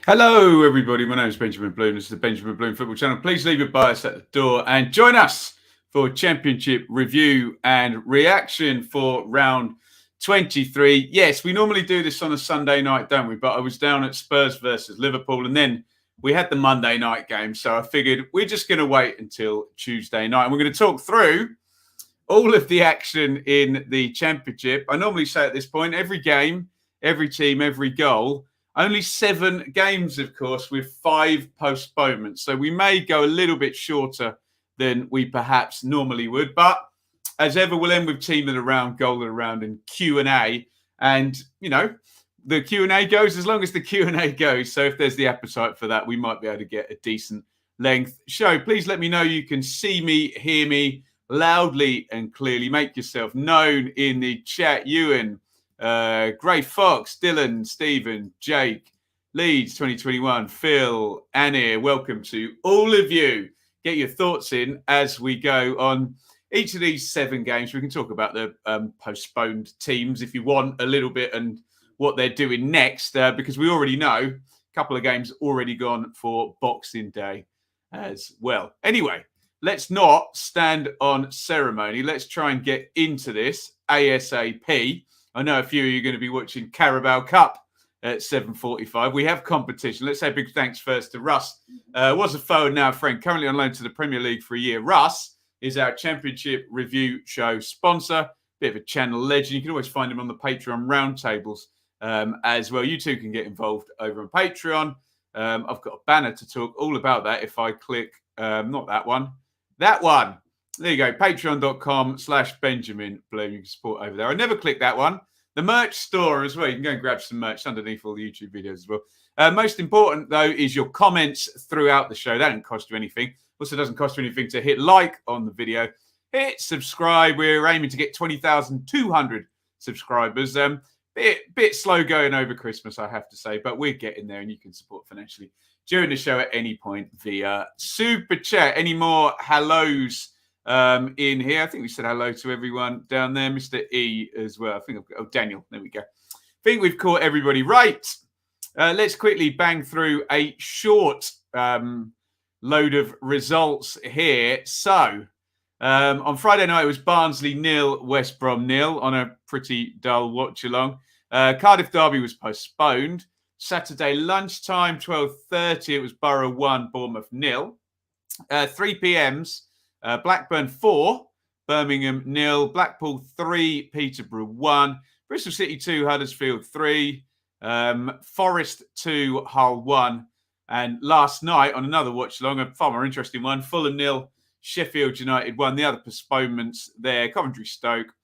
Hello, everybody. My name is Benjamin Bloom. This is the Benjamin Bloom Football Channel. Please leave your bias at the door and join us for Championship review and reaction for round 23. Yes, we normally do this on a Sunday night, don't we? But I was down at Spurs versus Liverpool, and then we had the Monday night game. So I figured we're just going to wait until Tuesday night. And we're going to talk through all of the action in the Championship. I normally say at this point, every game, every team, every goal. Only 7 games, of course, with 5 postponements. So we may go a little bit shorter than we perhaps normally would. But as ever, we'll end with team of the round, goal of the round, and Q&A. And, you know, the Q&A goes as long as the Q&A goes. So if there's the appetite for that, we might be able to get a decent length show. Please let me know you can see me, hear me loudly and clearly. Make yourself known in the chat. Ewan, Gray Fox, Dylan, Stephen, Jake, Leeds 2021, Phil, Annie, welcome to all of you. Get your thoughts in as we go on each of these 7 games. We can talk about the postponed teams if you want a little bit and what they're doing next, because we already know a couple of games already gone for Boxing Day as well. Anyway, let's not stand on ceremony. Let's try and get into this ASAP. I know a few of you are going to be watching Carabao Cup at 7:45. We have competition. Let's say a big thanks first to Russ. Was a foe and now a friend, currently on loan to the Premier League for a year. Russ is our Championship review show sponsor, bit of a channel legend. You can always find him on the Patreon roundtables as well. You too can get involved over on Patreon. I've got a banner to talk all about that if I click, not that one, that one. There you go, patreon.com/Benjamin Bloom. You can support over there. I never clicked that one. The merch store as well. You can go and grab some merch underneath all the YouTube videos as well. Most important, though, is your comments throughout the show. That doesn't cost you anything. Also, doesn't cost you anything to hit like on the video. Hit subscribe. We're aiming to get 20,200 subscribers. Bit slow going over Christmas, I have to say, but we're getting there, and you can support financially during the show at any point via Super Chat. Any more hellos in here? I think we said hello to everyone down there. Mr. E as well. I think I've got, oh, Daniel. There we go. I think we've caught everybody right. Let's quickly bang through a short load of results here. So on Friday night, it was Barnsley 0, West Brom 0 on a pretty dull watch along. Cardiff Derby was postponed. Saturday lunchtime, 12:30, it was Borough 1, Bournemouth 0. 3 p.m.s. Blackburn 4, Birmingham 0, Blackpool 3, Peterborough 1, Bristol City 2, Huddersfield 3, Forest 2, Hull 1. And last night on another watch along, a far more interesting one, Fulham 0, Sheffield United 1. The other postponements there, Coventry Stoke,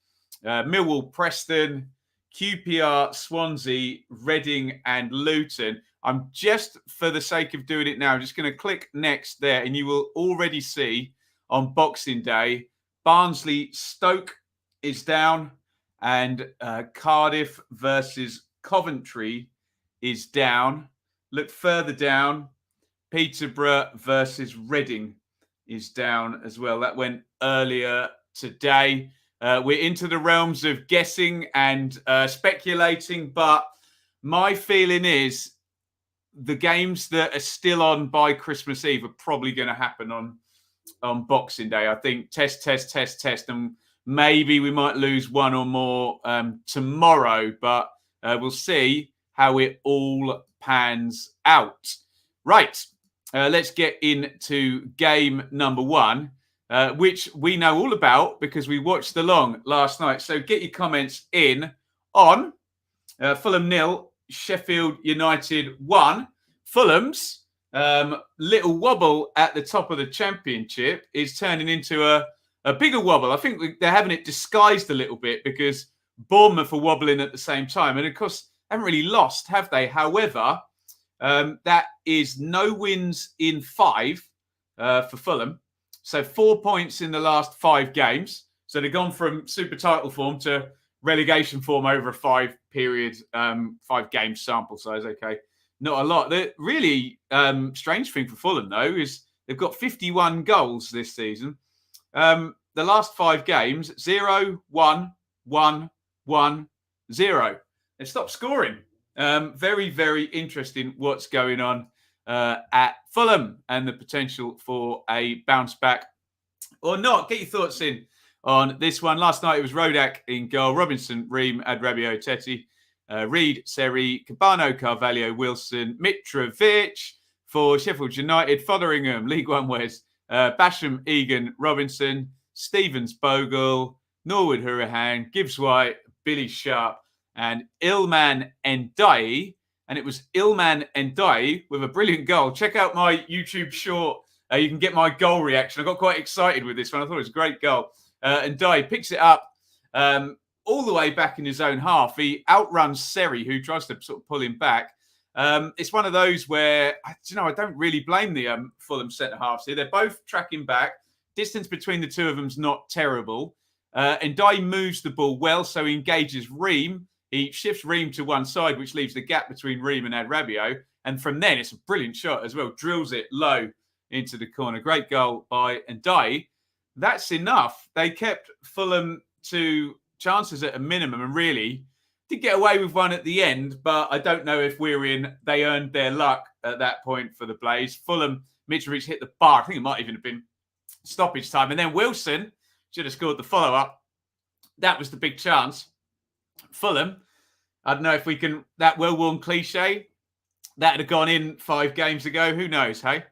Millwall Preston, QPR Swansea, Reading and Luton. I'm just, for the sake of doing it now, just going to click next there and you will already see on Boxing Day, Barnsley Stoke is down and Cardiff versus Coventry is down. Look further down, Peterborough versus Reading is down as well. That went earlier today. We're into the realms of guessing and speculating, but my feeling is the games that are still on by Christmas Eve are probably going to happen on Boxing Day. I think test, and maybe we might lose one or more tomorrow, but we'll see how it all pans out. Right, let's get into game number 1, which we know all about because we watched along last night. So get your comments in on Fulham 0, Sheffield United 1. Fulham's little wobble at the top of the Championship is turning into a bigger wobble. I think they're having it disguised a little bit because Bournemouth are wobbling at the same time. And of course, haven't really lost, have they? However, that is no wins in 5 for Fulham. So 4 points in the last 5 games. So they've gone from super title form to relegation form over a 5-period, 5-game sample size. Okay, not a lot. The really strange thing for Fulham, though, is they've got 51 goals this season. The last 5 games, 0, 1, 1, 1, 0. They've stopped scoring. Very, very interesting what's going on at Fulham and the potential for a bounce back or not. Get your thoughts in on this one. Last night it was Rodak in goal, Robinson, Ream, Adrabio, Teti, Reed, Seri, Cabano, Carvalho, Wilson, Mitrovic for Sheffield United, Fotheringham, League One West, Basham, Egan, Robinson, Stevens, Bogle, Norwood, Hurahan, Gibbs White, Billy Sharp, and Ilman Ndiaye. And it was Ilman Ndiaye with a brilliant goal. Check out my YouTube short. You can get my goal reaction. I got quite excited with this one. I thought it was a great goal. Ndiaye picks it up all the way back in his own half. He outruns Seri, who tries to sort of pull him back. It's one of those where, I don't really blame the Fulham centre-halves here. They're both tracking back. Distance between the two of them's not terrible. Ndiaye moves the ball well, so he engages Ream. He shifts Ream to one side, which leaves the gap between Ream and Adrabio. And from then, it's a brilliant shot as well. Drills it low into the corner. Great goal by Ndiaye. That's enough. They kept Fulham to chances at a minimum and really did get away with one at the end, but I don't know if they earned their luck at that point for the Blaze. Fulham, Mitrovic hit the bar. I think it might even have been stoppage time. And then Wilson should have scored the follow-up. That was the big chance. Fulham, I don't know if we can, that well-worn cliche, that had gone in 5 games ago. Who knows, hey?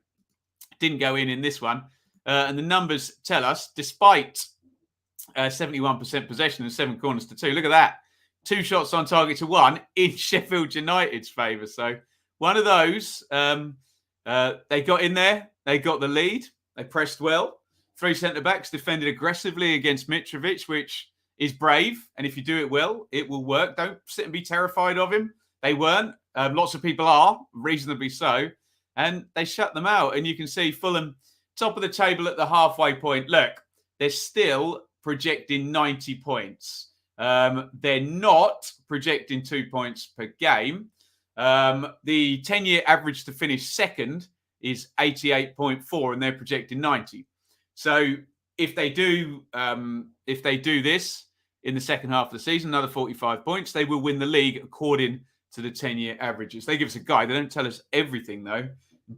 Didn't go in this one. And the numbers tell us, despite 71% possession and 7 corners to 2, look at that. 2 shots on target to 1 in Sheffield United's favour. So one of those, they got in there. They got the lead. They pressed well. 3 centre-backs defended aggressively against Mitrovic, which is brave. And if you do it well, it will work. Don't sit and be terrified of him. They weren't. Lots of people are, reasonably so. And they shut them out. And you can see Fulham, top of the table at the halfway point. Look, they're still projecting 90 points. They're not projecting 2 points per game. The 10-year average to finish second is 88.4, and they're projecting 90. So if they do this in the second half of the season, another 45 points, they will win the league according to the 10-year averages. They give us a guide. They don't tell us everything, though,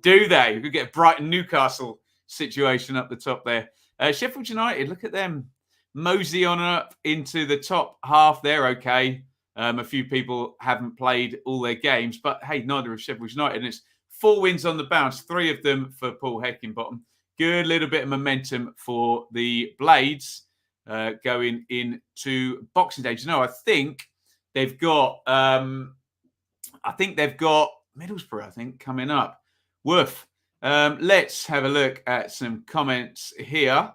do they? We could get a Brighton Newcastle situation up the top there. Sheffield United, look at them. Mosey on up into the top half. They're okay. A few people haven't played all their games, but hey, neither have Sheffield United. And it's 4 wins on the bounce, 3 of them for Paul Heckingbottom. Good little bit of momentum for the Blades going into Boxing Day. I think they've got Middlesbrough, coming up. Woof. Let's have a look at some comments here.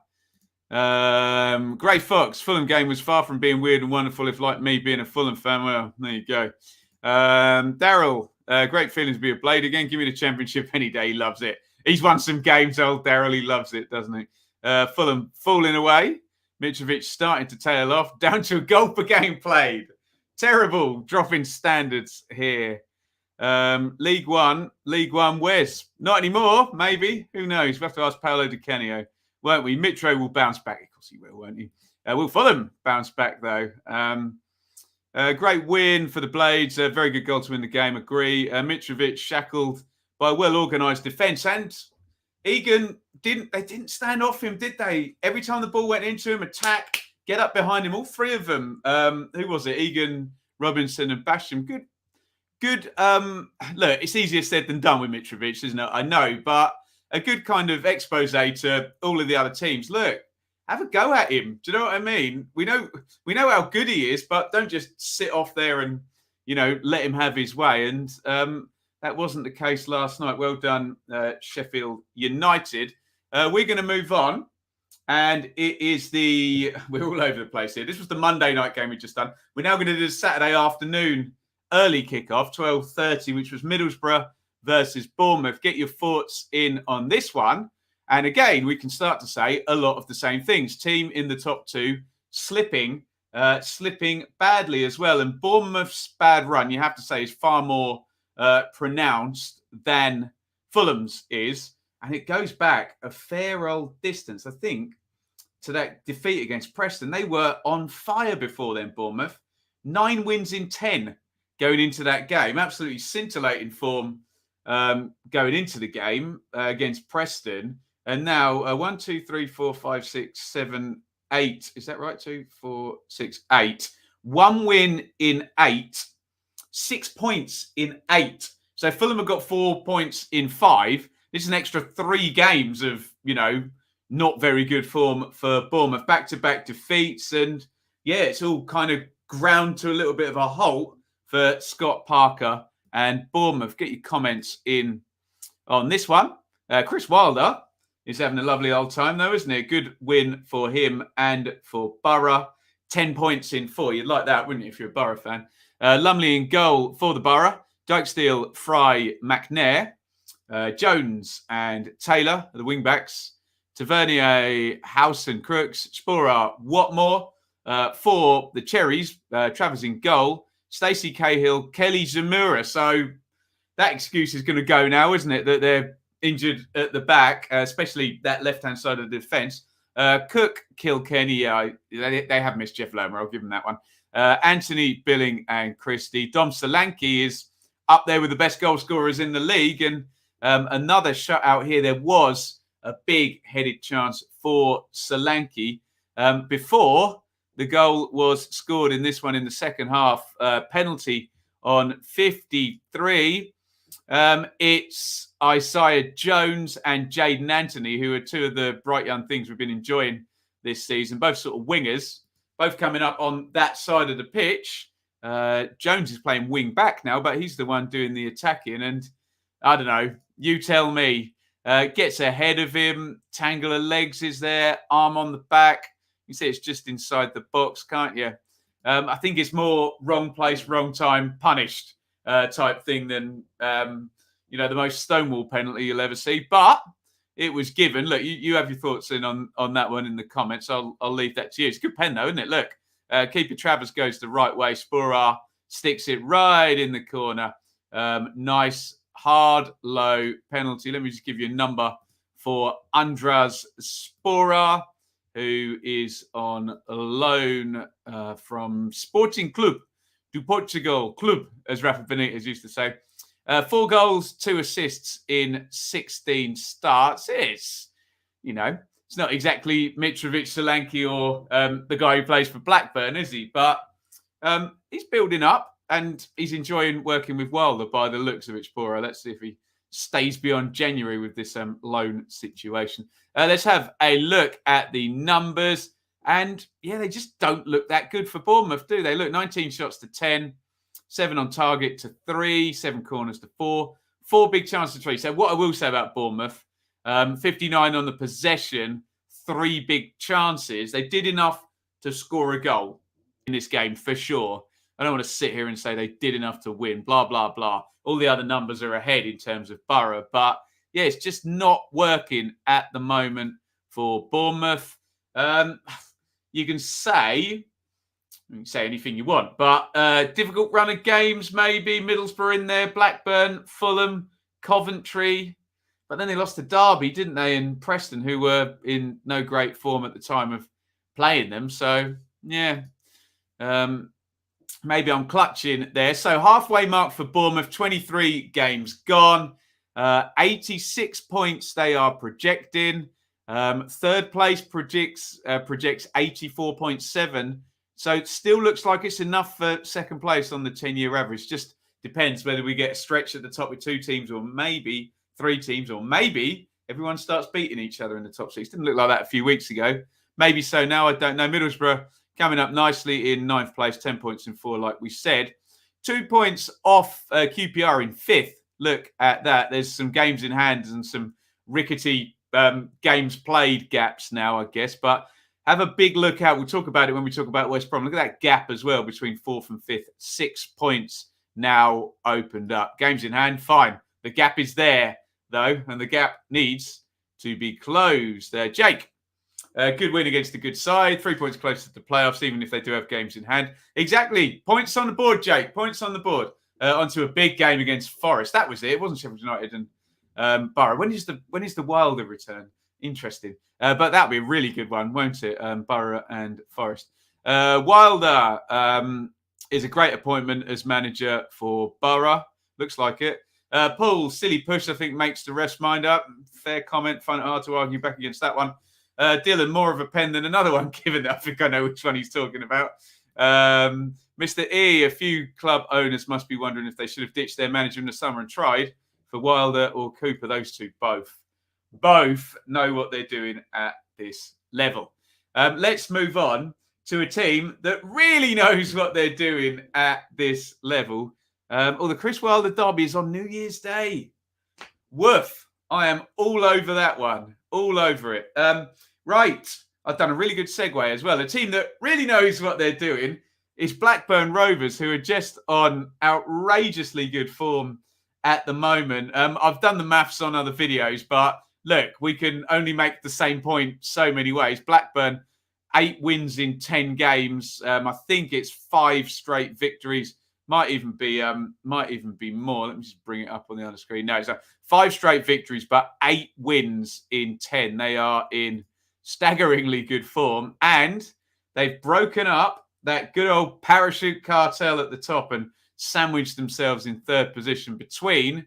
Gray Fox, Fulham game was far from being weird and wonderful. If like me being a Fulham fan, well, there you go. Daryl, great feelings to be a Blade again. Give me the Championship any day. He loves it. He's won some games, old Daryl. He loves it, doesn't he? Fulham falling away. Mitrovic starting to tail off. Down to a goal per game played. Terrible dropping standards here. League One, Wes. Not anymore, maybe. Who knows? We'll have to ask Paolo Di Canio, won't we? Mitro will bounce back. Of course he will, won't he? Will Fulham bounce back, though? Great win for the Blades. Very good goal to win the game, agree. Mitrovic shackled by a well-organised defence. And Egan didn't stand off him, did they? Every time the ball went into him, attack, get up behind him. All 3 of them. Who was it? Egan, Robinson and Basham. Good. Look, it's easier said than done with Mitrovic, isn't it? I know, but a good kind of expose to all of the other teams. Look, have a go at him. Do you know what I mean? We know how good he is, but don't just sit off there and let him have his way. And That wasn't the case last night. Well done, Sheffield United. We're going to move on. And it is we're all over the place here. This was the Monday night game we just done. We're now going to do the Saturday afternoon early kickoff, 12:30, which was Middlesbrough versus Bournemouth. Get your thoughts in on this one. And again, we can start to say a lot of the same things. Team in the top two slipping badly as well. And Bournemouth's bad run, you have to say, is far more pronounced than Fulham's is. And it goes back a fair old distance, I think, to that defeat against Preston. They were on fire before then, Bournemouth. 9 wins in 10 going into that game. Absolutely scintillating form going into the game against Preston. And now 1, 2, 3, 4, 5, 6, 7, 8. Is that right? 2, 4, 6, 8. 1 win in 8. 6 points in 8. So Fulham have got 4 points in 5. This is an extra 3 games of, not very good form for Bournemouth. Back-to-back defeats. And, yeah, it's all kind of ground to a little bit of a halt for Scott Parker and Bournemouth. Get your comments in on this one. Chris Wilder is having a lovely old time, though, isn't it? A good win for him and for Borough. 10 points in 4. You'd like that, wouldn't you, if you're a Borough fan? Lumley in goal for the Borough. Dykesteel, Fry, McNair. Jones and Taylor, the wing-backs. Tavernier, House and Crooks. Sporer, Watmore. For the Cherries, Travers in goal. Stacey Cahill, Kelly Zamora. So that excuse is going to go now, isn't it? That they're injured at the back, especially that left-hand side of the defence. Cook, Kilkenny, they have missed Jeff Lomer. I'll give them that one. Anthony, Billing and Christie. Dom Solanke is up there with the best goal scorers in the league. And another shutout here. There was a big-headed chance for Solanke before the goal was scored in this one in the second half. Penalty on 53. It's Isaiah Jones and Jaden Anthony, who are two of the bright young things we've been enjoying this season. Both sort of wingers, both coming up on that side of the pitch. Jones is playing wing back now, but he's the one doing the attacking. And I don't know, you tell me. Gets ahead of him. Tangle of legs is there. Arm on the back. You see it's just inside the box, can't you? I think it's more wrong place, wrong time, punished type thing than, the most Stonewall penalty you'll ever see. But it was given. Look, you have your thoughts in on that one in the comments. I'll leave that to you. It's a good pen, though, isn't it? Look, keeper Travers goes the right way. Sporer sticks it right in the corner. Nice. Hard, low penalty. Let me just give you a number for Andras Sporer, who is on loan from Sporting Club do Portugal. Club, as Rafa Benitez used to say. 4 goals, 2 assists in 16 starts. It's not exactly Mitrovic, Solanke or the guy who plays for Blackburn, is he? But he's building up. And he's enjoying working with Wilder by the looks of it, Sporer. Let's see if he stays beyond January with this loan situation. Let's have a look at the numbers. And, yeah, they just don't look that good for Bournemouth, do they? Look, 19 shots to 10, 7 on target to 3, 7 corners to 4, 4 big chances to 3. So what I will say about Bournemouth, 59 on the possession, 3 big chances. They did enough to score a goal in this game, for sure. I don't want to sit here and say they did enough to win, blah, blah, blah. All the other numbers are ahead in terms of Borough. But, yeah, it's just not working at the moment for Bournemouth. You can say anything you want, but difficult run of games, maybe. Middlesbrough in there, Blackburn, Fulham, Coventry. But then they lost to Derby, didn't they, and Preston, who were in no great form at the time of playing them. So, yeah. Maybe I'm clutching there. So halfway mark for Bournemouth, 23 games gone. 86 points they are projecting. Third place projects 84.7. So it still looks like it's enough for second place on the 10-year average. Just depends whether we get a stretch at the top with 2 teams or maybe 3 teams, or maybe everyone starts beating each other in the top 6. Didn't look like that a few weeks ago. Maybe so now, I don't know. Middlesbrough coming up nicely in 9th place, 10 points in 4, like we said. 2 points off QPR in 5th look at that. There's some games in hand and some rickety games played gaps now, I guess. But have a big look out. We'll talk about it when we talk about West Brom. Look at that gap as well between 4th and 5th. 6 points now opened up. Games in hand, fine. The gap is there, though, and the gap needs to be closed. Jake, good win against a good side. 3 points closer to the playoffs, even if they do have games in hand. Exactly. Points on the board, Jake. Points on the board. Onto a big game against Forest. That was it. It wasn't Sheffield United and Borough. When is the Wilder return? Interesting. But that'll be a really good one, won't it? Borough and Forest. Wilder is a great appointment as manager for Borough. Looks like it. Paul, silly push, I think, makes the refs mind up. Fair comment. Find it hard to argue back against that one. Dylan, more of a pen than another one, given that I think I know which one he's talking about. Mr. E, a few club owners must be wondering if they should have ditched their manager in the summer and tried for Wilder or Cooper. Those two both know what they're doing at this level. Let's move on to a team that really knows what they're doing at this level. The Chris Wilder derby is on New Year's Day. Woof. I am all over that one. All over it. Right. I've done a really good segue as well. A team that really knows what they're doing is Blackburn Rovers, who are just on outrageously good form at the moment. I've done the maths on other videos, but look, we can only make the same point so many ways. Blackburn, 8 wins in 10 games. I think it's 5 straight victories. Might even be more. Let me just bring it up on the other screen. No, so 5 straight victories, but 8 wins in 10. They are in staggeringly good form, and they've broken up that good old parachute cartel at the top and sandwiched themselves in 3rd position between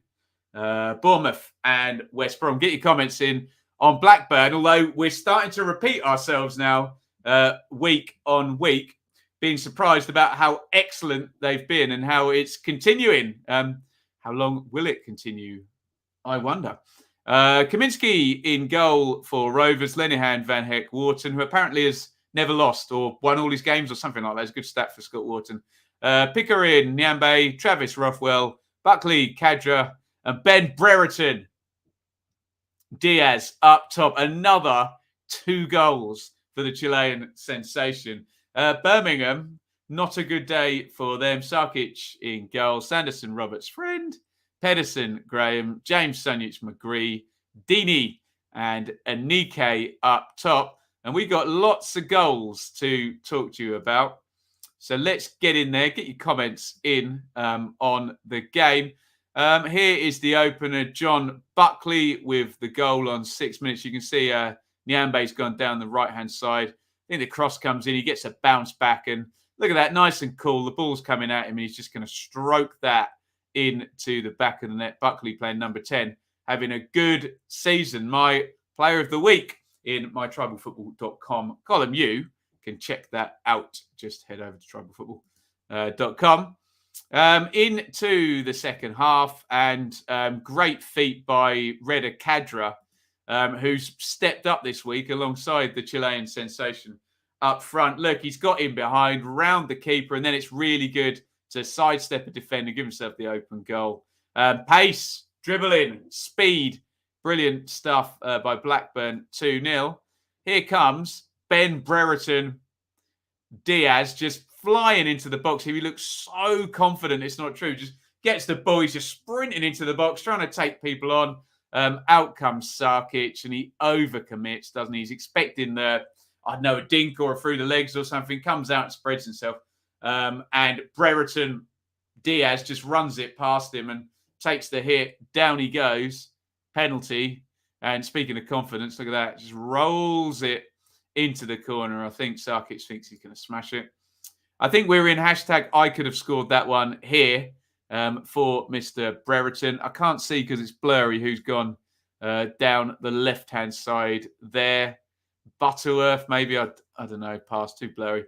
Bournemouth and West Brom. Get your comments in on Blackburn, although we're starting to repeat ourselves now week on week, being surprised about how excellent they've been and how it's continuing. How long will it continue? I wonder. Kaminski in goal for Rovers, Lenihan, Van Heck, Wharton, who apparently has never lost or won all his games or something like that. It's a good stat for Scott Wharton. Pickering, Nyambe, Travis Rothwell, Buckley, Kadra, and Ben Brereton. Diaz up top. Another 2 goals for the Chilean sensation. Birmingham, not a good day for them. Sarkic in goal. Sanderson, Roberts, Friend. Pedersen, Graham. James Sunjic, McGree. Dini and Anike up top. And we got lots of goals to talk to you about. So let's get in there. Get your comments in on the game. Here is the opener, John Buckley, with the goal on 6 minutes. You can see Nyambe's gone down the right-hand side. I think the cross comes in. He gets a bounce back. And look at that, nice and cool. The ball's coming at him, and he's just going to stroke that into the back of the net. Buckley playing number 10, having a good season. My player of the week in my tribalfootball.com column. You can check that out. Just head over to tribalfootball.com. Into the second half, and great feat by Reda Kadra, who's stepped up this week alongside the Chilean sensation up front. Look, he's got in behind, round the keeper, and then it's really good to sidestep a defender, give himself the open goal. Pace, dribbling, speed, brilliant stuff by Blackburn, 2-0. Here comes Ben Brereton. Diaz just flying into the box. He looks so confident. It's not true. Just gets the ball. He's just sprinting into the box, trying to take people on. Out comes Sarkic, and he overcommits, doesn't he? He's expecting a dink or a through the legs or something. Comes out and spreads himself. And Brereton, Diaz just runs it past him and takes the hit. Down he goes. Penalty. And speaking of confidence, look at that. Just rolls it into the corner. I think Sarkic thinks he's going to smash it. I think we're in hashtag I could have scored that one here for Mr. Brereton. I can't see because it's blurry who's gone down the left-hand side there. Butterworth, maybe, I don't know, pass too blurry.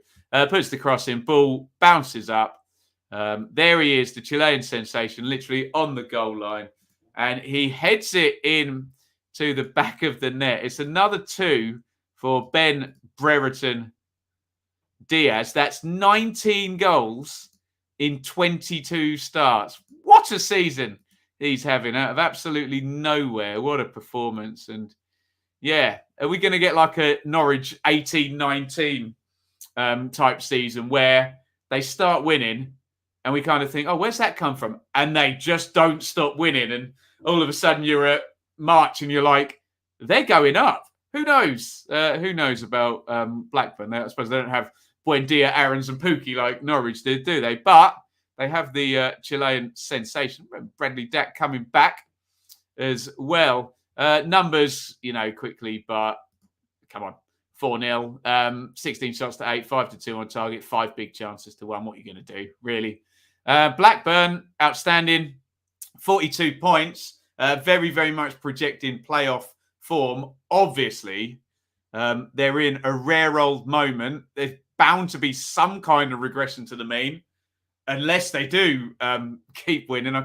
Puts the cross in, ball bounces up. There he is, the Chilean sensation, literally on the goal line. And he heads it in to the back of the net. It's another 2 for Ben Brereton Diaz. That's 19 goals in 22 starts. What a season. he's having out of absolutely nowhere. What a performance. And yeah, are we going to get like a Norwich 18-19 type season where they start winning and we kind of think, oh, where's that come from? And they just don't stop winning. And all of a sudden you're at March and you're like, they're going up. Who knows? Who knows about Blackburn? I suppose they don't have Buendia, Aarons and Pookie like Norwich did, do they? But they have the Chilean sensation. Bradley Dack coming back as well. Numbers, quickly, but come on. 4-0, 16 shots to 8, 5-2 on target, 5 big chances to 1. What are you going to do, really? Blackburn, outstanding, 42 points. Very, very much projecting playoff form. Obviously, they're in a rare old moment. There's bound to be some kind of regression to the mean, unless they do keep winning.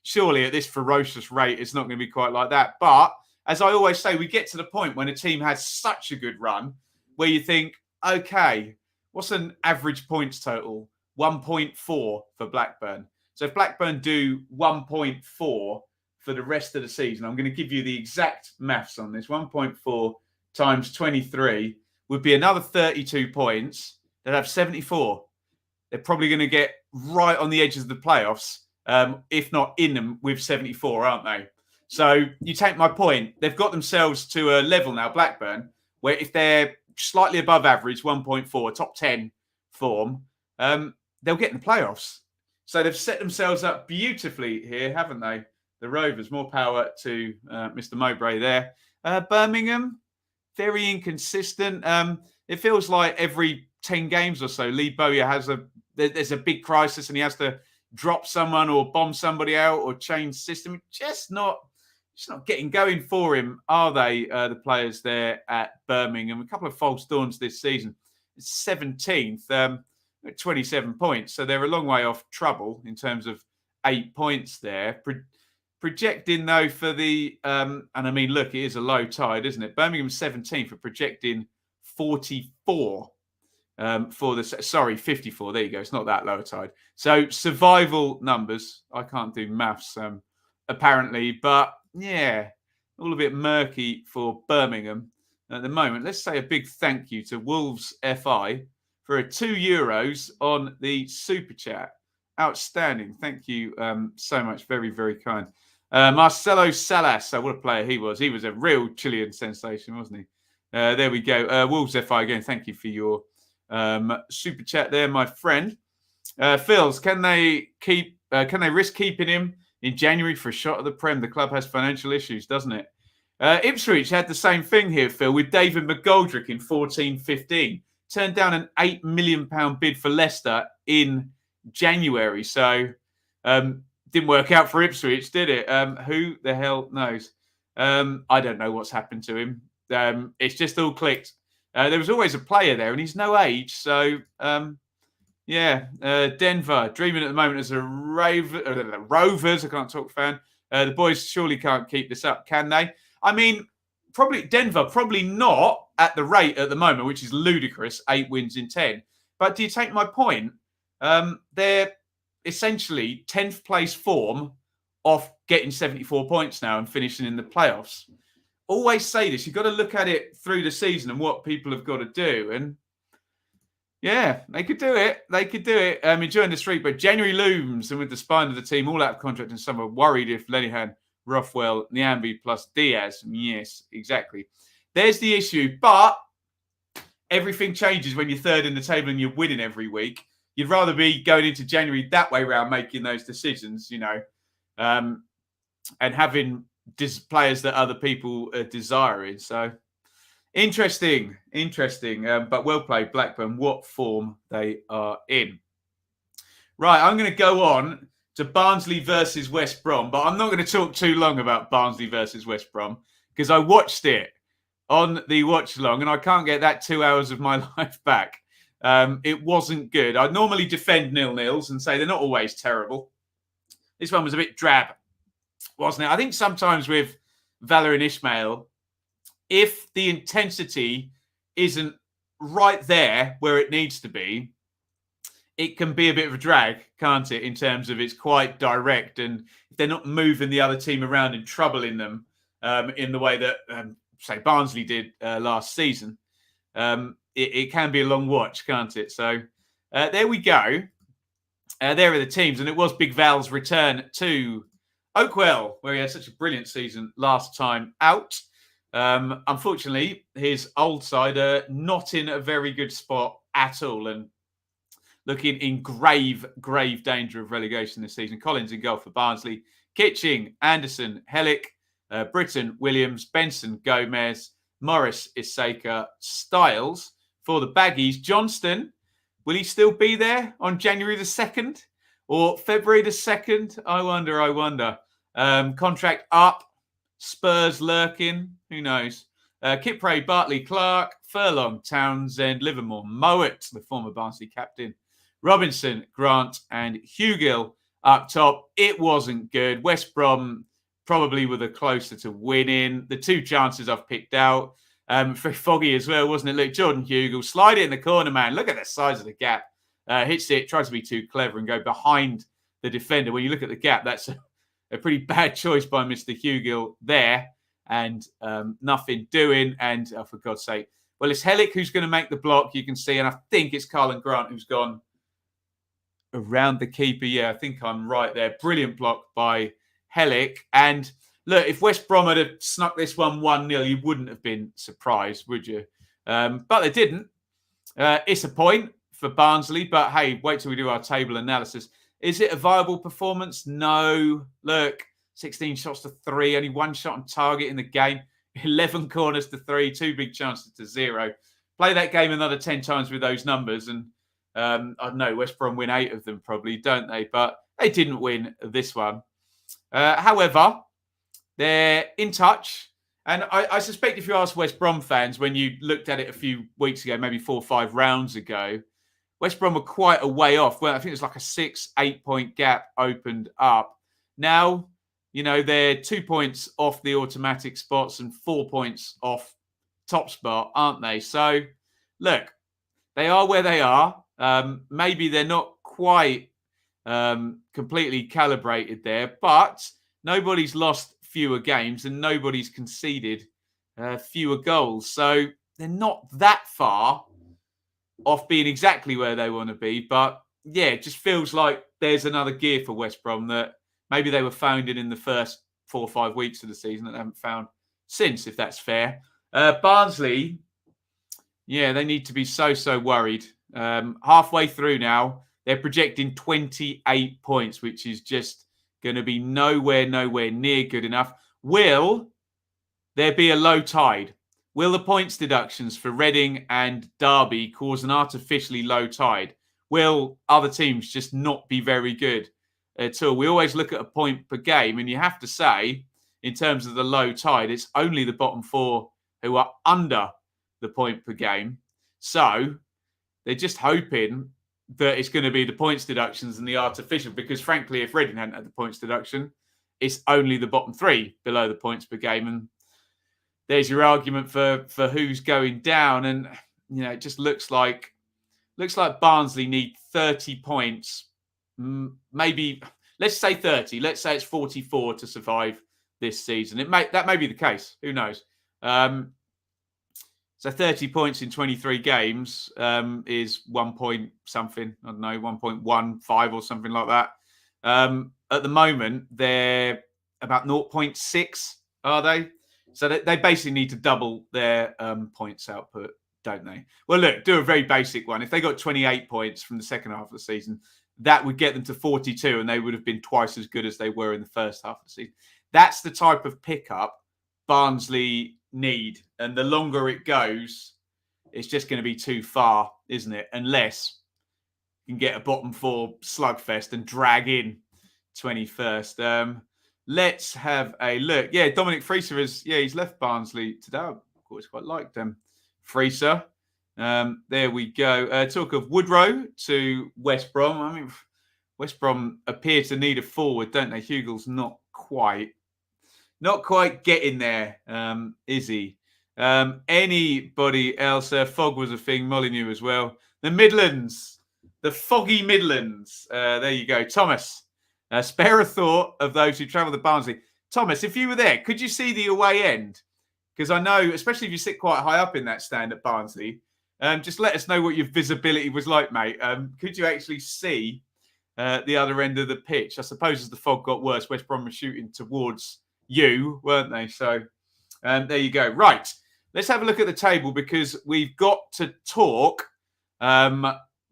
Surely at this ferocious rate, it's not going to be quite like that. But as I always say, we get to the point when a team has such a good run where you think, okay, what's an average points total? 1.4 for Blackburn. So if Blackburn do 1.4 for the rest of the season, I'm going to give you the exact maths on this. 1.4 times 23 would be another 32 points. They'd have 74. They're probably going to get right on the edges of the playoffs, if not in them, with 74, aren't they? So you take my point. They've got themselves to a level now, Blackburn, where if they're slightly above average, 1.4, top 10 form, they'll get in the playoffs. So they've set themselves up beautifully here, haven't they? The Rovers, more power to Mr. Mowbray there. Birmingham, very inconsistent. It feels like every 10 games or so, Lee Bowyer there's a big crisis and he has to drop someone or bomb somebody out or change system. Just not getting going for him, are they, the players there at Birmingham? A couple of false dawns this season. It's 17th, 27 points. So they're a long way off trouble in terms of 8 points there. Projecting, though, for the... and I mean, look, it is a low tide, isn't it? Birmingham 17th for projecting 44 for the... Sorry, 54. There you go. It's not that low tide. So survival numbers. I can't do maths, apparently. But, yeah, all a bit murky for Birmingham at the moment. Let's say a big thank you to Wolves FI for a €2 on the Super Chat. Outstanding. Thank you so much. Very, very kind. Marcelo Salas, what a player he was. He was a real Chilean sensation, wasn't he? There we go. Wolves FI again. Thank you for your Super Chat there, my friend. Phils, can they risk keeping him in January for a shot at the Prem? The club has financial issues, doesn't it? Ipswich had the same thing here, Phil, with David McGoldrick in 14-15. Turned down an £8 million bid for Leicester in January. So didn't work out for Ipswich, did it? Who the hell knows? I don't know what's happened to him. It's just all clicked. There was always a player there, and he's no age. So, Denver, dreaming at the moment as a Rovers, I can't talk fan. The boys surely can't keep this up, can they? I mean, probably Denver, probably not at the rate at the moment, which is ludicrous, 8 wins in 10. But do you take my point? They're essentially 10th place form off getting 74 points now and finishing in the playoffs. Always say this, you've got to look at it through the season and what people have got to do. And yeah, they could do it. They could do it. Enjoying the streak, but January looms, and with the spine of the team all out of contract, and some are worried if Lenihan, Rothwell, Nyambi plus Diaz. Yes, exactly. There's the issue, but everything changes when you're third in the table and you're winning every week. You'd rather be going into January that way round, making those decisions, and having players that other people are desiring. So interesting. But well played, Blackburn. What form they are in. Right, I'm going to go on to Barnsley versus West Brom, but I'm not going to talk too long about Barnsley versus West Brom because I watched it on the watch along and I can't get that 2 hours of my life back. It wasn't good. I normally defend 0-0s and say they're not always terrible. This one was a bit drab, wasn't it? I think sometimes with Valor and Ismail, if the intensity isn't right there where it needs to be, it can be a bit of a drag, can't it, in terms of it's quite direct, and if they're not moving the other team around and troubling them in the way that, say, Barnsley did last season, it can be a long watch, can't it? So there we go. There are the teams, and it was Big Val's return to Oakwell, where he had such a brilliant season last time out. Unfortunately, his old side are not in a very good spot at all, and looking in grave danger of relegation this season. Collins in goal for Barnsley, Kitching, Anderson, Hellick, Britton, Williams, Benson, Gomez, Morris, Iseka, Styles for the Baggies. Johnston, will he still be there on January the 2nd or February the 2nd? I wonder. Contract up, Spurs lurking, who knows? Kipre, Bartley, Clark, Furlong, Townsend, Livermore, Mowat, the former Barnsley captain, Robinson, Grant, and Hugill up top. It wasn't good. West Brom probably were the closer to winning. The two chances I've picked out, very foggy as well, wasn't it? Look, Jordan Hugill, slide it in the corner, man. Look at the size of the gap. Hits it, tries to be too clever and go behind the defender. When you look at the gap, that's a pretty bad choice by Mr. Hugill there, and nothing doing. And for God's sake, well, it's Hellick who's going to make the block, you can see, and I think it's Carlin Grant who's gone around the keeper. Yeah, I think I'm right there. Brilliant block by Hellick. And look, if West Brom had snuck this one 1-0, you wouldn't have been surprised, would you? But they didn't. It's a point for Barnsley, but hey, wait till we do our table analysis. Is it a viable performance? No. Look, 16 shots to 3, only one shot on target in the game, 11 corners to 3, 2 big chances to 0. Play that game another 10 times with those numbers, and I don't know, West Brom win 8 of them probably, don't they? But they didn't win this one. However, they're in touch. And I suspect if you ask West Brom fans, when you looked at it a few weeks ago, maybe 4 or 5 rounds ago, West Brom were quite a way off. Well, I think it was like a 6-8 point gap opened up. Now, you know, they're 2 points off the automatic spots and 4 points off top spot, aren't they? So, look, they are where they are. Maybe they're not quite completely calibrated there, but nobody's lost fewer games and nobody's conceded fewer goals. So they're not that far off being exactly where they want to be. But yeah, it just feels like there's another gear for West Brom that maybe they were founded in the first 4 or 5 weeks of the season that they haven't found since, if that's fair. Barnsley, yeah, they need to be so worried. Halfway through now, they're projecting 28 points, which is just going to be nowhere near good enough. Will there be a low tide? Will the points deductions for Reading and Derby cause an artificially low tide? Will other teams just not be very good at all? We always look at a point per game, and you have to say, in terms of the low tide, it's only the bottom 4 who are under the point per game. So they're just hoping that it's going to be the points deductions and the artificial, because frankly, if Reading hadn't had the points deduction, it's only the bottom 3 below the points per game. And there's your argument for who's going down. And, you know, it just looks like Barnsley need 30 points. Maybe, let's say 30. Let's say it's 44 to survive this season. That may be the case. Who knows? So 30 points in 23 games is 1 point something. I don't know, 1.15 or something like that. At the moment, they're about 0.6, are they? So they basically need to double their points output, don't they? Well, look, do a very basic one. If they got 28 points from the second half of the season, that would get them to 42, and they would have been twice as good as they were in the first half of the season. That's the type of pickup Barnsley need. And the longer it goes, it's just going to be too far, isn't it? Unless you can get a bottom 4 slugfest and drag in 21st. Let's have a look. Yeah, Dominic Frieser he's left Barnsley today. I've always quite liked Frieser. There we go. Talk of Woodrow to West Brom. I mean, West Brom appear to need a forward, don't they? Hugill's not quite getting there, is he? Anybody else? Fogg was a thing. Molyneux as well. The Midlands. the foggy Midlands. There you go. Thomas, spare a thought of those who travel to Barnsley. Thomas, if you were there, could you see the away end? Because I know, especially if you sit quite high up in that stand at Barnsley, just let us know what your visibility was like, mate. Could you actually see the other end of the pitch? I suppose as the fog got worse, West Brom were shooting towards you, weren't they? So there you go. Right, let's have a look at the table because we've got to talk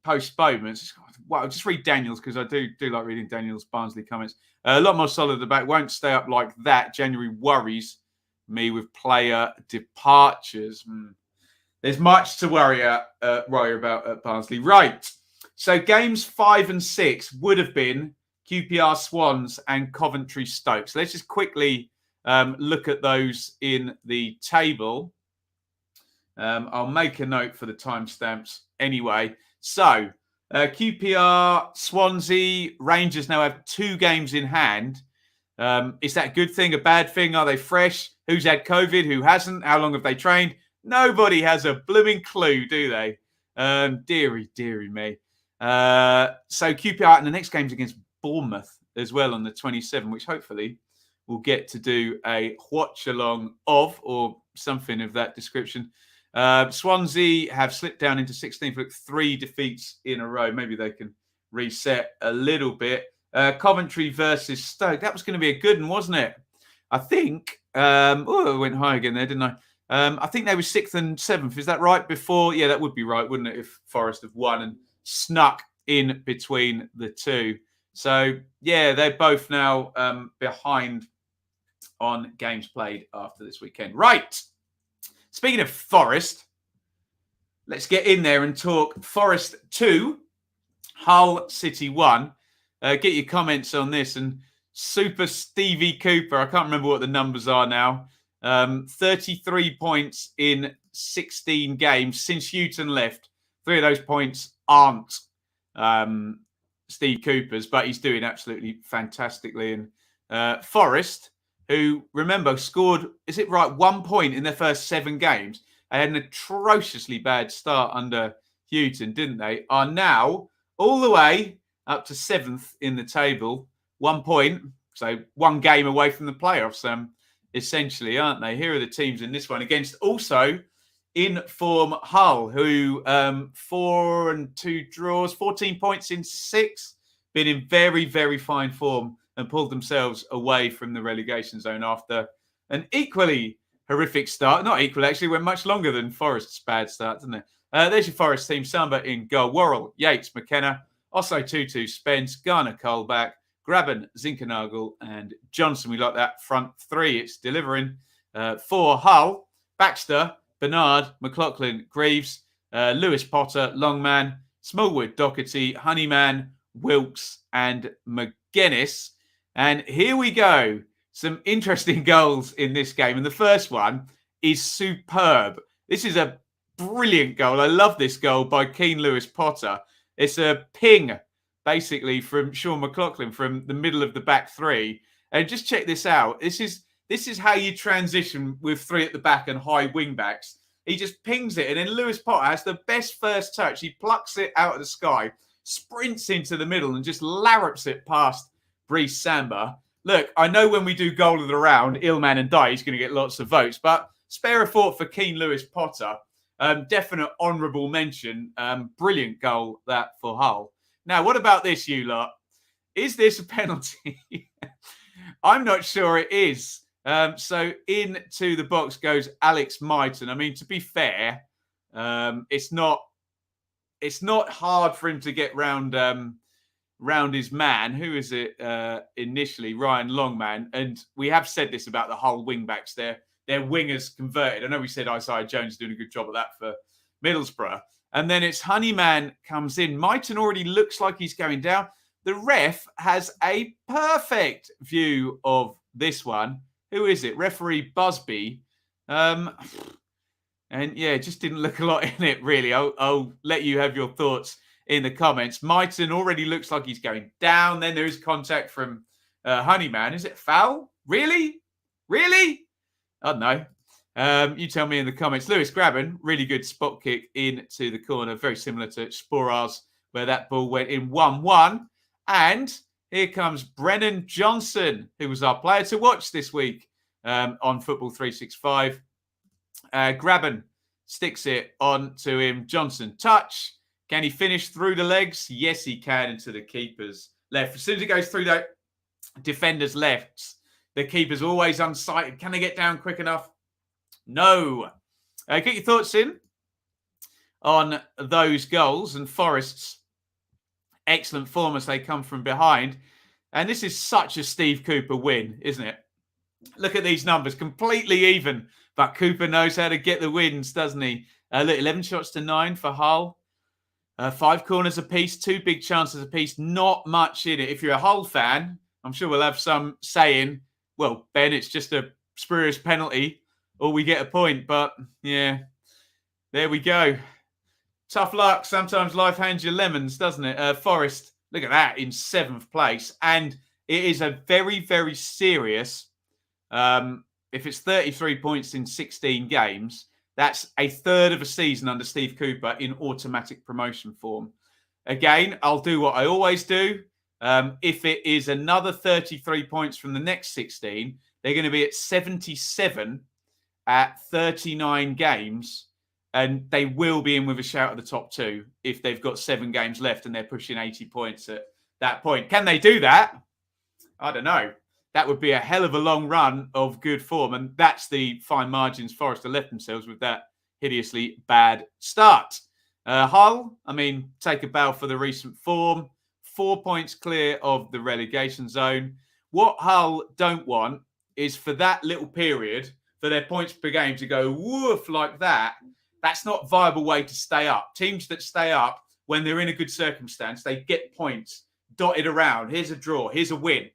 postponements. Well, I'll just read Daniel's because I do like reading Daniel's Barnsley comments. A lot more solid at the back. Won't stay up like that. January worries me with player departures. There's much to worry about at Barnsley. Right. So games 5 and 6 would have been QPR Swans and Coventry Stoke. So let's just quickly look at those in the table. I'll make a note for the timestamps anyway. So QPR, Swansea, Rangers now have 2 games in hand. Is that a good thing, a bad thing? Are they fresh? Who's had COVID? Who hasn't? How long have they trained? Nobody has a blooming clue, do they? Deary me. So QPR, and the next game's against Bournemouth as well on the 27th, which hopefully we'll get to do a watch along of or something of that description. Swansea have slipped down into 16th with 3 defeats in a row. Maybe they can reset a little bit. Coventry versus Stoke. That was going to be a good one, wasn't it? I think. I went high again there, didn't I? I think they were 6th and 7th. Is that right? Before, yeah, that would be right, wouldn't it? If Forest have won and snuck in between the two. So yeah, they're both now behind on games played after this weekend. Right. Speaking of Forest, let's get in there and talk Forest 2, Hull City 1. Get your comments on this. And Super Stevie Cooper, I can't remember what the numbers are now. 33 points in 16 games since Houghton left. 3 of those points aren't Steve Cooper's, but he's doing absolutely fantastically. And Forest, who, remember, scored, is it right, 1 point in their first 7 games. They had an atrociously bad start under Houghton, didn't they? Are now all the way up to 7th in the table. 1 point, so 1 game away from the playoffs, essentially, aren't they? Here are the teams in this one against also in form Hull, who 4 and 2 draws, 14 points in 6, been in very, very fine form and pulled themselves away from the relegation zone after an equally horrific start. Not equal, actually, went much longer than Forest's bad start, didn't it? There's your Forest team. Samba in goal. Worrell, Yates, McKenna, Osso Tutu, Spence, Garner, Colback, Graben, Zinkernagel, and Johnson. We like that front 3. It's delivering. 4, Hull, Baxter, Bernard, McLaughlin, Greaves, Lewis Potter, Longman, Smallwood, Doherty, Honeyman, Wilkes, and McGuinness. And here we go. Some interesting goals in this game. And the first one is superb. This is a brilliant goal. I love this goal by Keane Lewis Potter. It's a ping, basically, from Sean McLaughlin from the middle of the back 3. And just check this out. This is how you transition with 3 at the back and high wing backs. He just pings it. And then Lewis Potter has the best first touch. He plucks it out of the sky, sprints into the middle and just larrups it past Brice Samba. Look, I know when we do goal of the round, Ilman and Dye is going to get lots of votes, but spare a thought for Keane Lewis Potter. Definite honourable mention. Brilliant goal that for Hull. Now, what about this, you lot? Is this a penalty? I'm not sure it is. So into the box goes Alex Myton. I mean, to be fair, it's not hard for him to get round his man. Who is it initially? Ryan Longman. And we have said this about the Hull wing-backs. Their wingers converted. I know we said Isaiah Jones doing a good job of that for Middlesbrough. And then it's Honeyman comes in. Myton already looks like he's going down. The ref has a perfect view of this one. Who is it? Referee Busby. And yeah, it just didn't look a lot in it, really. I'll let you have your thoughts in the comments. Myton already looks like he's going down. Then there is contact from Honeyman. Is it foul? Really? Really? I don't know. You tell me in the comments. Lewis Graben, really good spot kick into the corner. Very similar to Sporar's where that ball went in 1-1. And here comes Brennan Johnson, who was our player to watch this week on Football 365. Graben sticks it on to him. Johnson, touch. Can he finish through the legs? Yes, he can, into the keeper's left. As soon as it goes through the defender's left, the keeper's always unsighted. Can they get down quick enough? No. Get your thoughts in on those goals. And Forest's excellent form as they come from behind. And this is such a Steve Cooper win, isn't it? Look at these numbers, completely even. But Cooper knows how to get the wins, doesn't he? Look, 11 shots to 9 for Hull. 5 corners apiece, 2 big chances apiece. Not much in it. If you're a Hull fan, I'm sure we'll have some saying, well, Ben, it's just a spurious penalty or we get a point. But, yeah, there we go. Tough luck. Sometimes life hands you lemons, doesn't it? Forest, look at that, in 7th place. And it is a very, very serious... if it's 33 points in 16 games, that's a third of a season under Steve Cooper in automatic promotion form. Again, I'll do what I always do. If it is another 33 points from the next 16, they're going to be at 77 at 39 games, and they will be in with a shout at the top 2 if they've got 7 games left and they're pushing 80 points at that point. Can they do that? I don't know. That would be a hell of a long run of good form. And that's the fine margins Forest have left themselves with that hideously bad start. Hull, I mean, take a bow for the recent form. 4 points clear of the relegation zone. What Hull don't want is for that little period, for their points per game to go woof like that. That's not a viable way to stay up. Teams that stay up, when they're in a good circumstance, they get points dotted around. Here's a draw. Here's a win.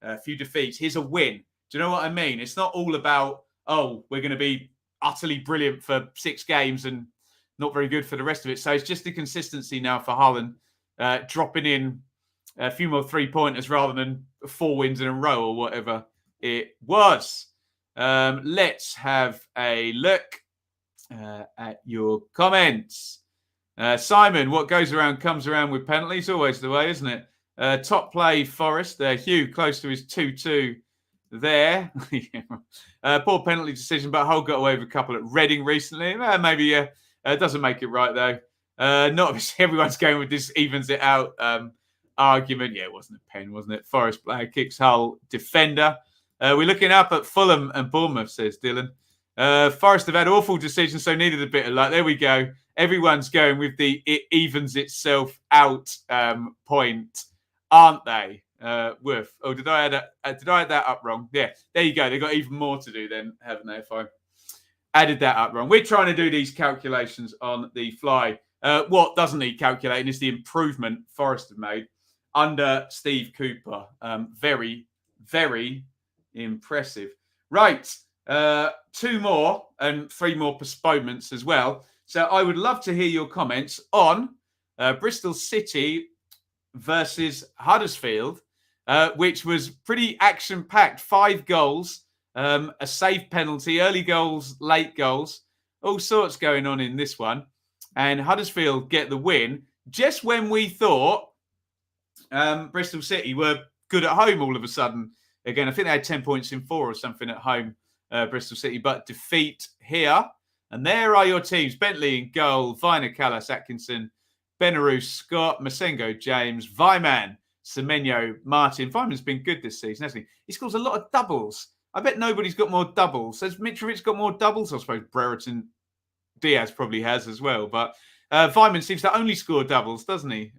A few defeats. Here's a win. Do you know what I mean? It's not all about, oh, we're going to be utterly brilliant for 6 games and not very good for the rest of it. So it's just the consistency now for Holland, dropping in a few more 3-pointers rather than 4 wins in a row or whatever it was. Let's have a look at your comments. Simon, what goes around comes around with penalties. Always the way, isn't it? Top play, Forest. Hugh close to his 2-2 there. Poor penalty decision, but Hull got away with a couple at Reading recently. Maybe doesn't make it right, though. Not if everyone's going with this evens it out argument. Yeah, it wasn't a pen, wasn't it? Forest player kicks Hull defender. We're looking up at Fulham and Bournemouth, says Dylan. Forest have had awful decisions, so needed a bit of luck. There we go. Everyone's going with the it evens itself out point, aren't they? Woof. Oh, did I add that up wrong? Yeah, there you go. They've got even more to do then, haven't they, if I added that up wrong. We're trying to do these calculations on the fly. What doesn't need calculating is the improvement Forest have made under Steve Cooper. Very, very impressive. Right. 2 more and 3 more postponements as well. So I would love to hear your comments on Bristol City versus Huddersfield, which was pretty action-packed. 5 goals, a save penalty, early goals, late goals, all sorts going on in this one. And Huddersfield get the win just when we thought Bristol City were good at home all of a sudden. Again, I think they had 10 points in 4 or something at home, Bristol City, but defeat here. And there are your teams. Bentley in goal, Viner, Callas, Atkinson, Benarou, Scott, Masengo, James, Vyman, Semenyo, Martin. Vyman's been good this season, hasn't he? He scores a lot of doubles. I bet nobody's got more doubles. Has Mitrovic got more doubles? I suppose Brereton Diaz probably has as well. But Vyman seems to only score doubles, doesn't he?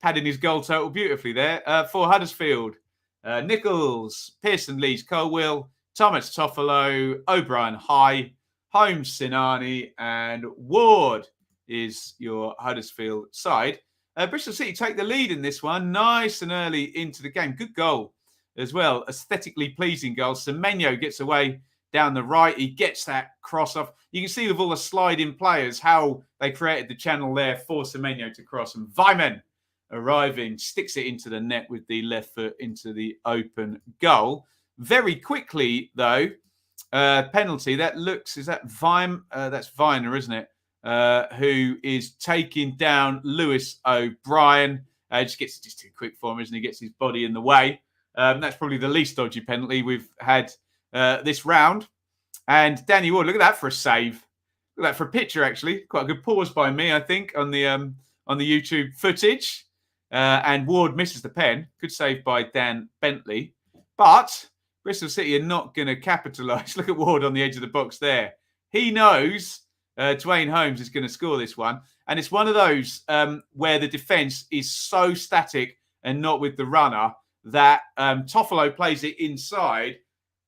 Padding his goal total beautifully there. For Huddersfield, Nichols, Pearson, Lees, Colwill, Thomas, Toffolo, O'Brien, High, Holmes, Sinani, and Ward is your Huddersfield side. Bristol City take the lead in this one. Nice and early into the game. Good goal as well. Aesthetically pleasing goal. Semenyo gets away down the right. He gets that cross off. You can see with all the sliding players how they created the channel there for Semenyo to cross. And Vyman arriving, sticks it into the net with the left foot into the open goal. Very quickly, though, penalty. That looks, is that Vine? That's Viner, isn't it? who is taking down Lewis O'Brien. Just too quick for him, isn't he? Gets his body in the way. That's probably the least dodgy penalty we've had this round. And Danny Ward, look at that for a save. Look at that for a picture, actually. Quite a good pause by me, I think, on the YouTube footage. And Ward misses the pen. Good save by Dan Bentley. But Bristol City are not going to capitalise. Look at Ward on the edge of the box there. He knows Dwayne Holmes is going to score this one. And it's one of those where the defence is so static and not with the runner that Toffolo plays it inside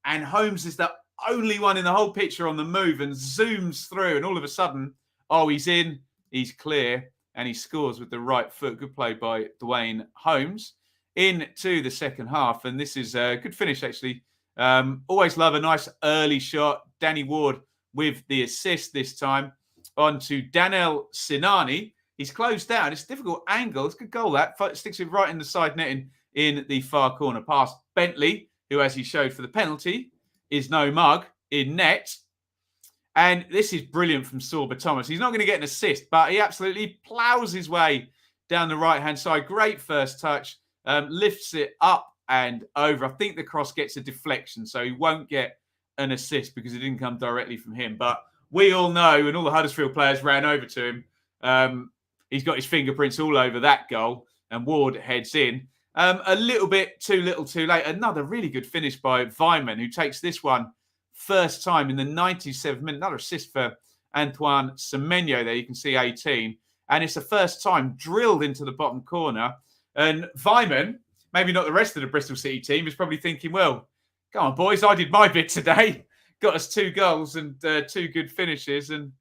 and Holmes is the only one in the whole picture on the move and zooms through. And all of a sudden, he's in, he's clear, and he scores with the right foot. Good play by Dwayne Holmes into the second half. And this is a good finish, actually. Always love a nice early shot. Danny Ward with the assist this time. On to Daniel Sinani. He's closed down. It's a difficult angle. It's a good goal, that. Sticks it right in the side netting in the far corner. Past Bentley, who, as he showed for the penalty, is no mug in net. And this is brilliant from Sorba Thomas. He's not going to get an assist, but he absolutely ploughs his way down the right-hand side. Great first touch. Lifts it up and over. I think the cross gets a deflection, so he won't get an assist because it didn't come directly from him. But we all know, and all the Huddersfield players ran over to him, he's got his fingerprints all over that goal, and Ward heads in. A little bit too little too late. Another really good finish by Weimann, who takes this one first time in the 97th minute. Another assist for Antoine Semenyo there. You can see 18. And it's the first time drilled into the bottom corner. And Weimann, maybe not the rest of the Bristol City team, is probably thinking, well, come on, boys, I did my bit today. Got us 2 goals and 2 good finishes. And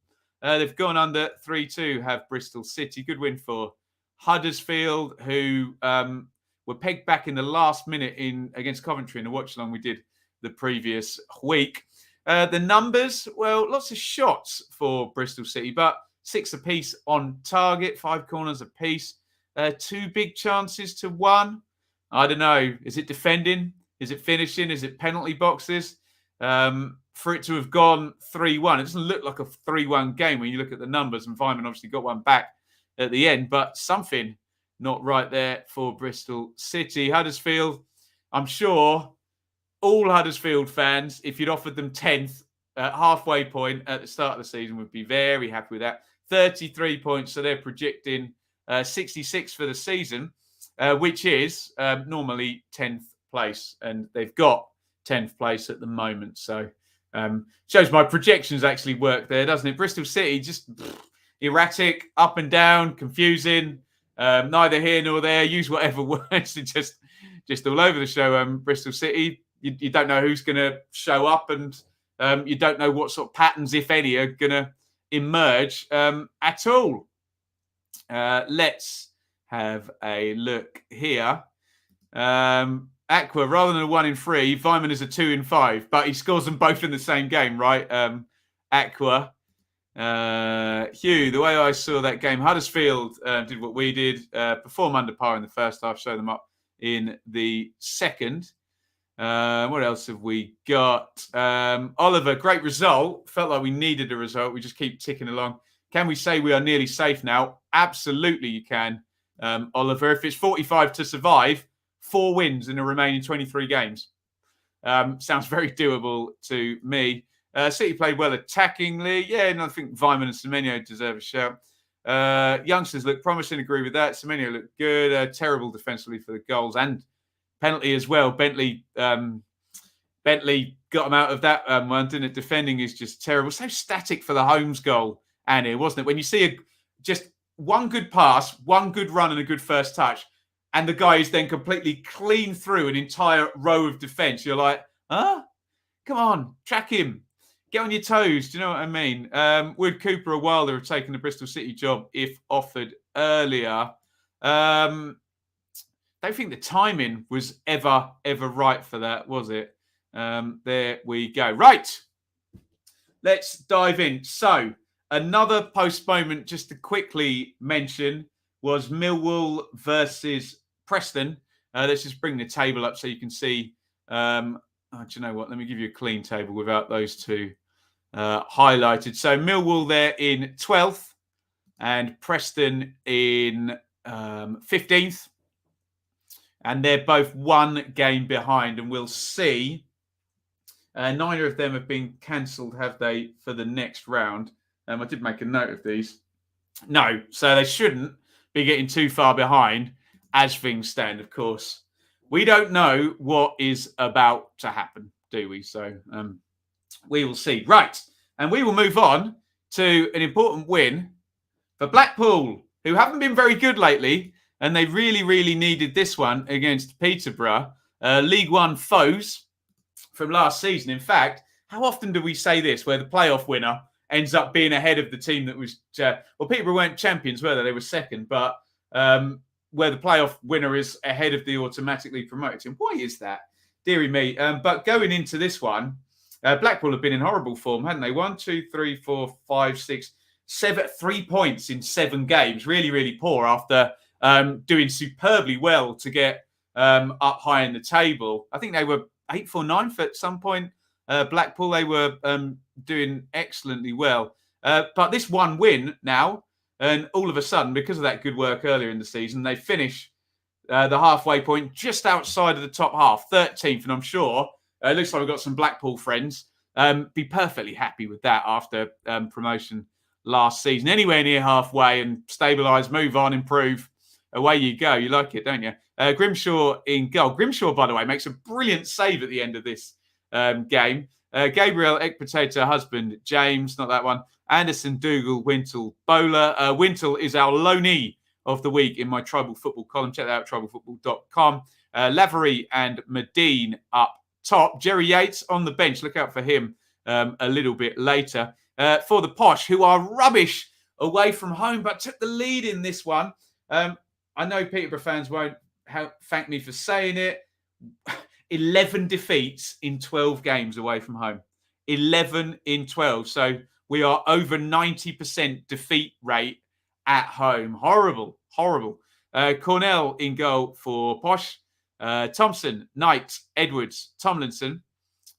they've gone under 3-2, have Bristol City. Good win for Huddersfield, who were pegged back in the last minute against Coventry in the watch-along we did the previous week. The numbers, well, lots of shots for Bristol City, but 6 apiece on target, 5 corners apiece, 2 big chances to 1. I don't know. Is it defending? Is it finishing? Is it penalty boxes? For it to have gone 3-1, it doesn't look like a 3-1 game when you look at the numbers, and Weimann obviously got one back at the end, but something not right there for Bristol City. Huddersfield, I'm sure all Huddersfield fans, if you'd offered them 10th at halfway point at the start of the season, would be very happy with that. 33 points, so they're projecting 66 for the season, which is normally 10th place, and they've got 10th place at the moment. So shows my projections actually work there, doesn't it? Bristol City, just erratic, up and down, confusing, neither here nor there. Use whatever words, just all over the show. Bristol City, you don't know who's going to show up, and you don't know what sort of patterns, if any, are going to emerge at all. Let's have a look here. Aqua, rather than a 1 in 3, Weimann is a 2 in 5, but he scores them both in the same game, right? Aqua. Hugh, the way I saw that game, Huddersfield did what we did, perform under par in the first half, show them up in the second. What else have we got? Oliver, great result. Felt like we needed a result. We just keep ticking along. Can we say we are nearly safe now? Absolutely you can, Oliver. If it's 45 to survive, 4 wins in the remaining 23 games. Sounds very doable to me. City played well attackingly. Yeah, and I think Weimann and Semenyo deserve a shout. Youngsters look promising, agree with that. Semenyo looked good. Terrible defensively for the goals and penalty as well. Bentley got him out of that one, didn't it? Defending is just terrible. So static for the Holmes goal, Annie, wasn't it? When you see just one good pass, one good run and a good first touch, and the guy is then completely clean through an entire row of defence, you're like, huh? Come on, track him. Get on your toes. Do you know what I mean? Would Cooper or Wilder have taken the Bristol City job if offered earlier? Don't think the timing was ever right for that, was it? There we go. Right. Let's dive in. So, another postponement, just to quickly mention, was Millwall versus Preston. Let's just bring the table up so you can see. Do you know what? Let me give you a clean table without those two highlighted. So Millwall there in 12th and Preston in 15th. And they're both one game behind. And we'll see. Neither of them have been cancelled, have they, for the next round? I did make a note of these. No, so they shouldn't be getting too far behind as things stand, of course. We don't know what is about to happen, do we? So we will see. Right, and we will move on to an important win for Blackpool, who haven't been very good lately, and they really, really needed this one against Peterborough, League One foes from last season. In fact, how often do we say this, where the playoff winner ends up being ahead of the team that was... well, Peterborough weren't champions, were they? They were second, but where the playoff winner is ahead of the automatically promoted team. Why is that? Deary me. But going into this one, Blackpool have been in horrible form, hadn't they? 1, 2, 3, 4, 5, 6, 7, 3 points in 7 games. Really, really poor after doing superbly well to get up high in the table. I think they were 8th or 9th at some point. Blackpool, they were doing excellently well. But this one win now, and all of a sudden, because of that good work earlier in the season, they finish the halfway point just outside of the top half, 13th. And I'm sure it looks like we've got some Blackpool friends be perfectly happy with that after promotion last season. Anywhere near halfway and stabilise, move on, improve. Away you go. You like it, don't you? Grimshaw in goal. Grimshaw, by the way, makes a brilliant save at the end of this game. Gabriel Ekpotato, husband, James, not that one. Anderson, Dougal, Wintle, Bowler. Wintle is our loanee of the week in my Tribal Football column. Check that out, tribalfootball.com. Lavery and Medine up top. Jerry Yates on the bench. Look out for him a little bit later. For the Posh, who are rubbish away from home, but took the lead in this one. I know Peterborough fans won't thank me for saying it. 11 defeats in 12 games away from home. 11 in 12. So we are over 90% defeat rate at home. Horrible, horrible. Cornell in goal for Posh. Thompson, Knight, Edwards, Tomlinson,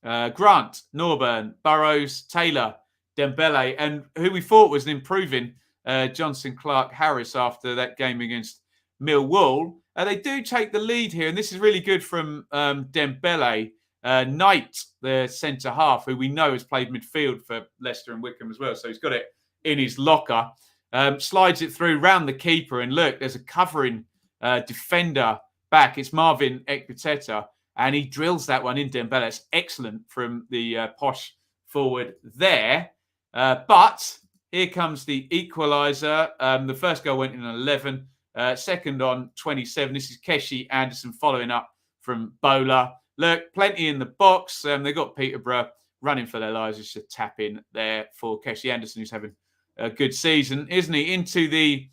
Grant, Norburn, Burrows, Taylor, Dembele, and who we thought was an improving Johnson, Clark, Harris after that game against Millwall. They do take the lead here, and this is really good from Dembele. Knight, the centre-half, who we know has played midfield for Leicester and Wickham as well, so he's got it in his locker. Slides it through round the keeper, and look, there's a covering defender back. It's Marvin Ekpiteta, and he drills that one in Dembele. It's excellent from the Posh forward there. But here comes the equaliser. The first goal went in on 11. Second on 27. This is Keshi Anderson following up from Bowler. Look, plenty in the box. They've got Peterborough running for their lives. Just a tap in there for Keshi Anderson, who's having a good season, isn't he? Into the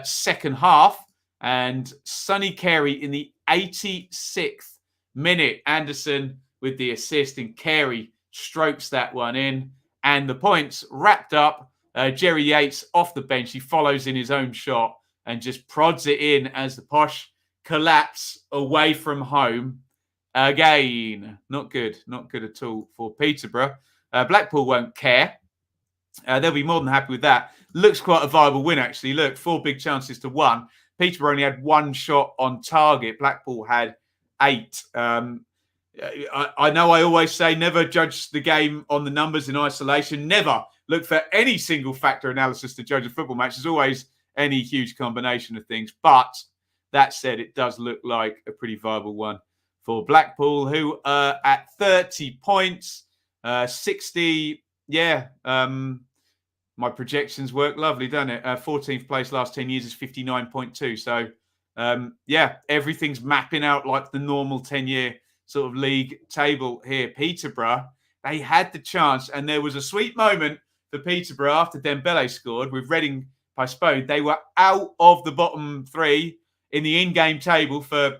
second half. And Sonny Carey in the 86th minute. Anderson with the assist, and Carey strokes that one in. And the points wrapped up. Jerry Yates off the bench. He follows in his own shot and just prods it in as the Posh collapse away from home again. Not good. Not good at all for Peterborough. Blackpool won't care. They'll be more than happy with that. Looks quite a viable win, actually. Look, 4 big chances to 1. Peterborough only had 1 shot on target. Blackpool had 8. I know I always say never judge the game on the numbers in isolation. Never look for any single factor analysis to judge a football match. There's always any huge combination of things. But that said, it does look like a pretty viable one for Blackpool, who are at 30 points, 60. Yeah, my projections work lovely, don't it? 14th place last 10 years is 59.2. So, yeah, everything's mapping out like the normal 10-year sort of league table here. Peterborough, they had the chance, and there was a sweet moment for Peterborough after Dembele scored with Reading postponed. They were out of the bottom 3 in the in-game table for,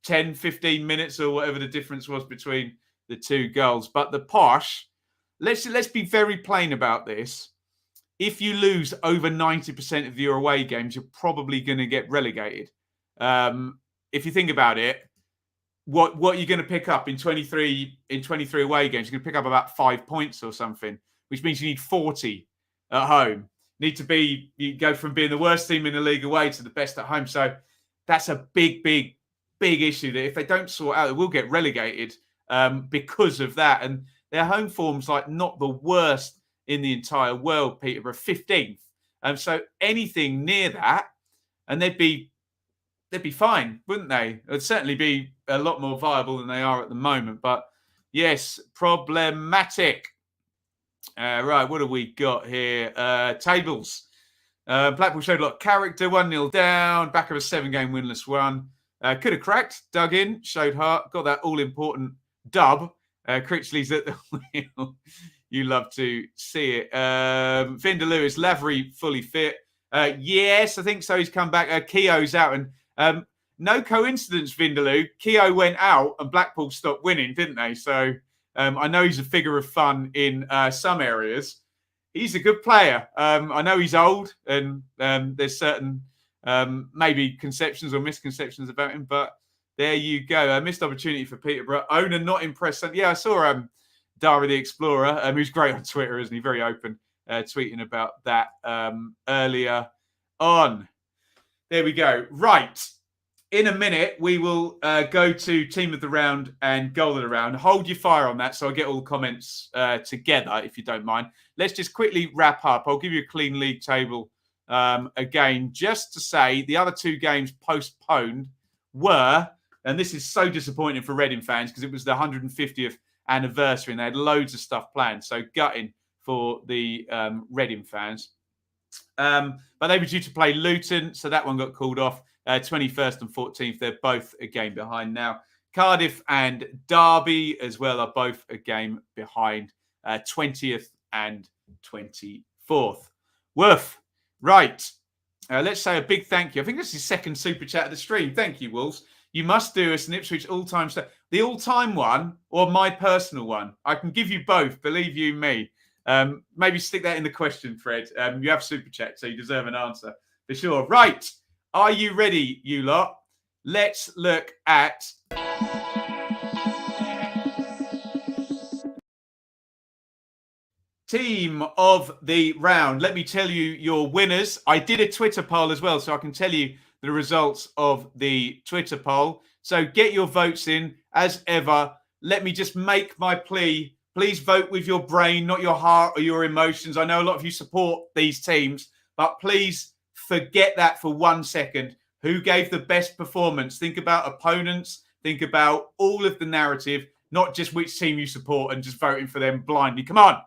10, 15 minutes or whatever the difference was between the 2 goals. But the Posh, let's be very plain about this. If you lose over 90% of your away games, you're probably going to get relegated. If you think about it, what you're going to pick up in 23 away games. You're going to pick up about 5 points or something, which means you need 40 at home. You go from being the worst team in the league away to the best at home. So that's a big issue that if they don't sort out, they will get relegated because of that. And their home form's like not the worst in the entire world, Peterborough, 15th. So anything near that, and they'd be fine, wouldn't they? It'd certainly be a lot more viable than they are at the moment. But yes, problematic. Right, what have we got here? Tables. Blackpool showed a lot of character, 1-0 down, back of a 7-game winless run. Could have cracked, dug in, showed heart, got that all-important dub. Critchley's at the wheel. You love to see it. Vinder Lewis, Lavery fully fit. Yes, I think so. He's come back. Keogh's out. And no coincidence, Vindaloo. Keogh went out and Blackpool stopped winning, didn't they? So I know he's a figure of fun in some areas. He's a good player. I know he's old and there's certain maybe conceptions or misconceptions about him, but there you go. A missed opportunity for Peterborough. Owner not impressed. Yeah, I saw Dara the Explorer, who's great on Twitter, isn't he? Very open, tweeting about that earlier on. There we go. Right. In a minute, we will go to Team of the Round and Goal of the Round. Hold your fire on that so I get all the comments together, if you don't mind. Let's just quickly wrap up. I'll give you a clean league table again, just to say the other 2 games postponed were, and this is so disappointing for Reading fans because it was the 150th anniversary and they had loads of stuff planned. So gutting for the Reading fans. But they were due to play Luton, so that one got called off. 21st and 14th, they're both a game behind now. Cardiff and Derby as well are both a game behind. 20th and 24th. Woof. Right. Let's say a big thank you. I think this is the second super chat of the stream. Thank you, Wolves. You must do us an Ipswich all-time stat. The all-time one or my personal one? I can give you both, believe you me. Maybe stick that in the question thread. You have super chat, so you deserve an answer for sure. Right. Are you ready, you lot? Let's look at Team of the Round. Let me tell you your winners. I did a Twitter poll as well, so I can tell you the results of the Twitter poll. So get your votes in as ever. Let me just make my plea. Please vote with your brain, not your heart or your emotions. I know a lot of you support these teams, but please forget that for 1 second. Who gave the best performance? Think about opponents. Think about all of the narrative, not just which team you support and just voting for them blindly. Come on.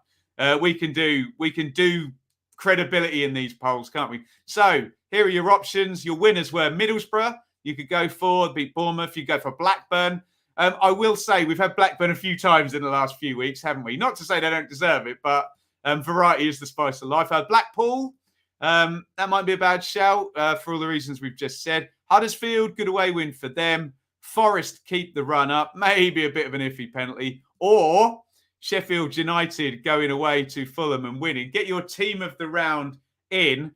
We can do credibility in these polls, can't we? So here are your options. Your winners were Middlesbrough. You could go for beat Bournemouth. You go for Blackburn. I will say we've had Blackburn a few times in the last few weeks, haven't we? Not to say they don't deserve it, but variety is the spice of life. Blackpool, that might be a bad shout for all the reasons we've just said. Huddersfield, good away win for them. Forest, keep the run up. Maybe a bit of an iffy penalty. Or Sheffield United going away to Fulham and winning. Get your Team of the Round in.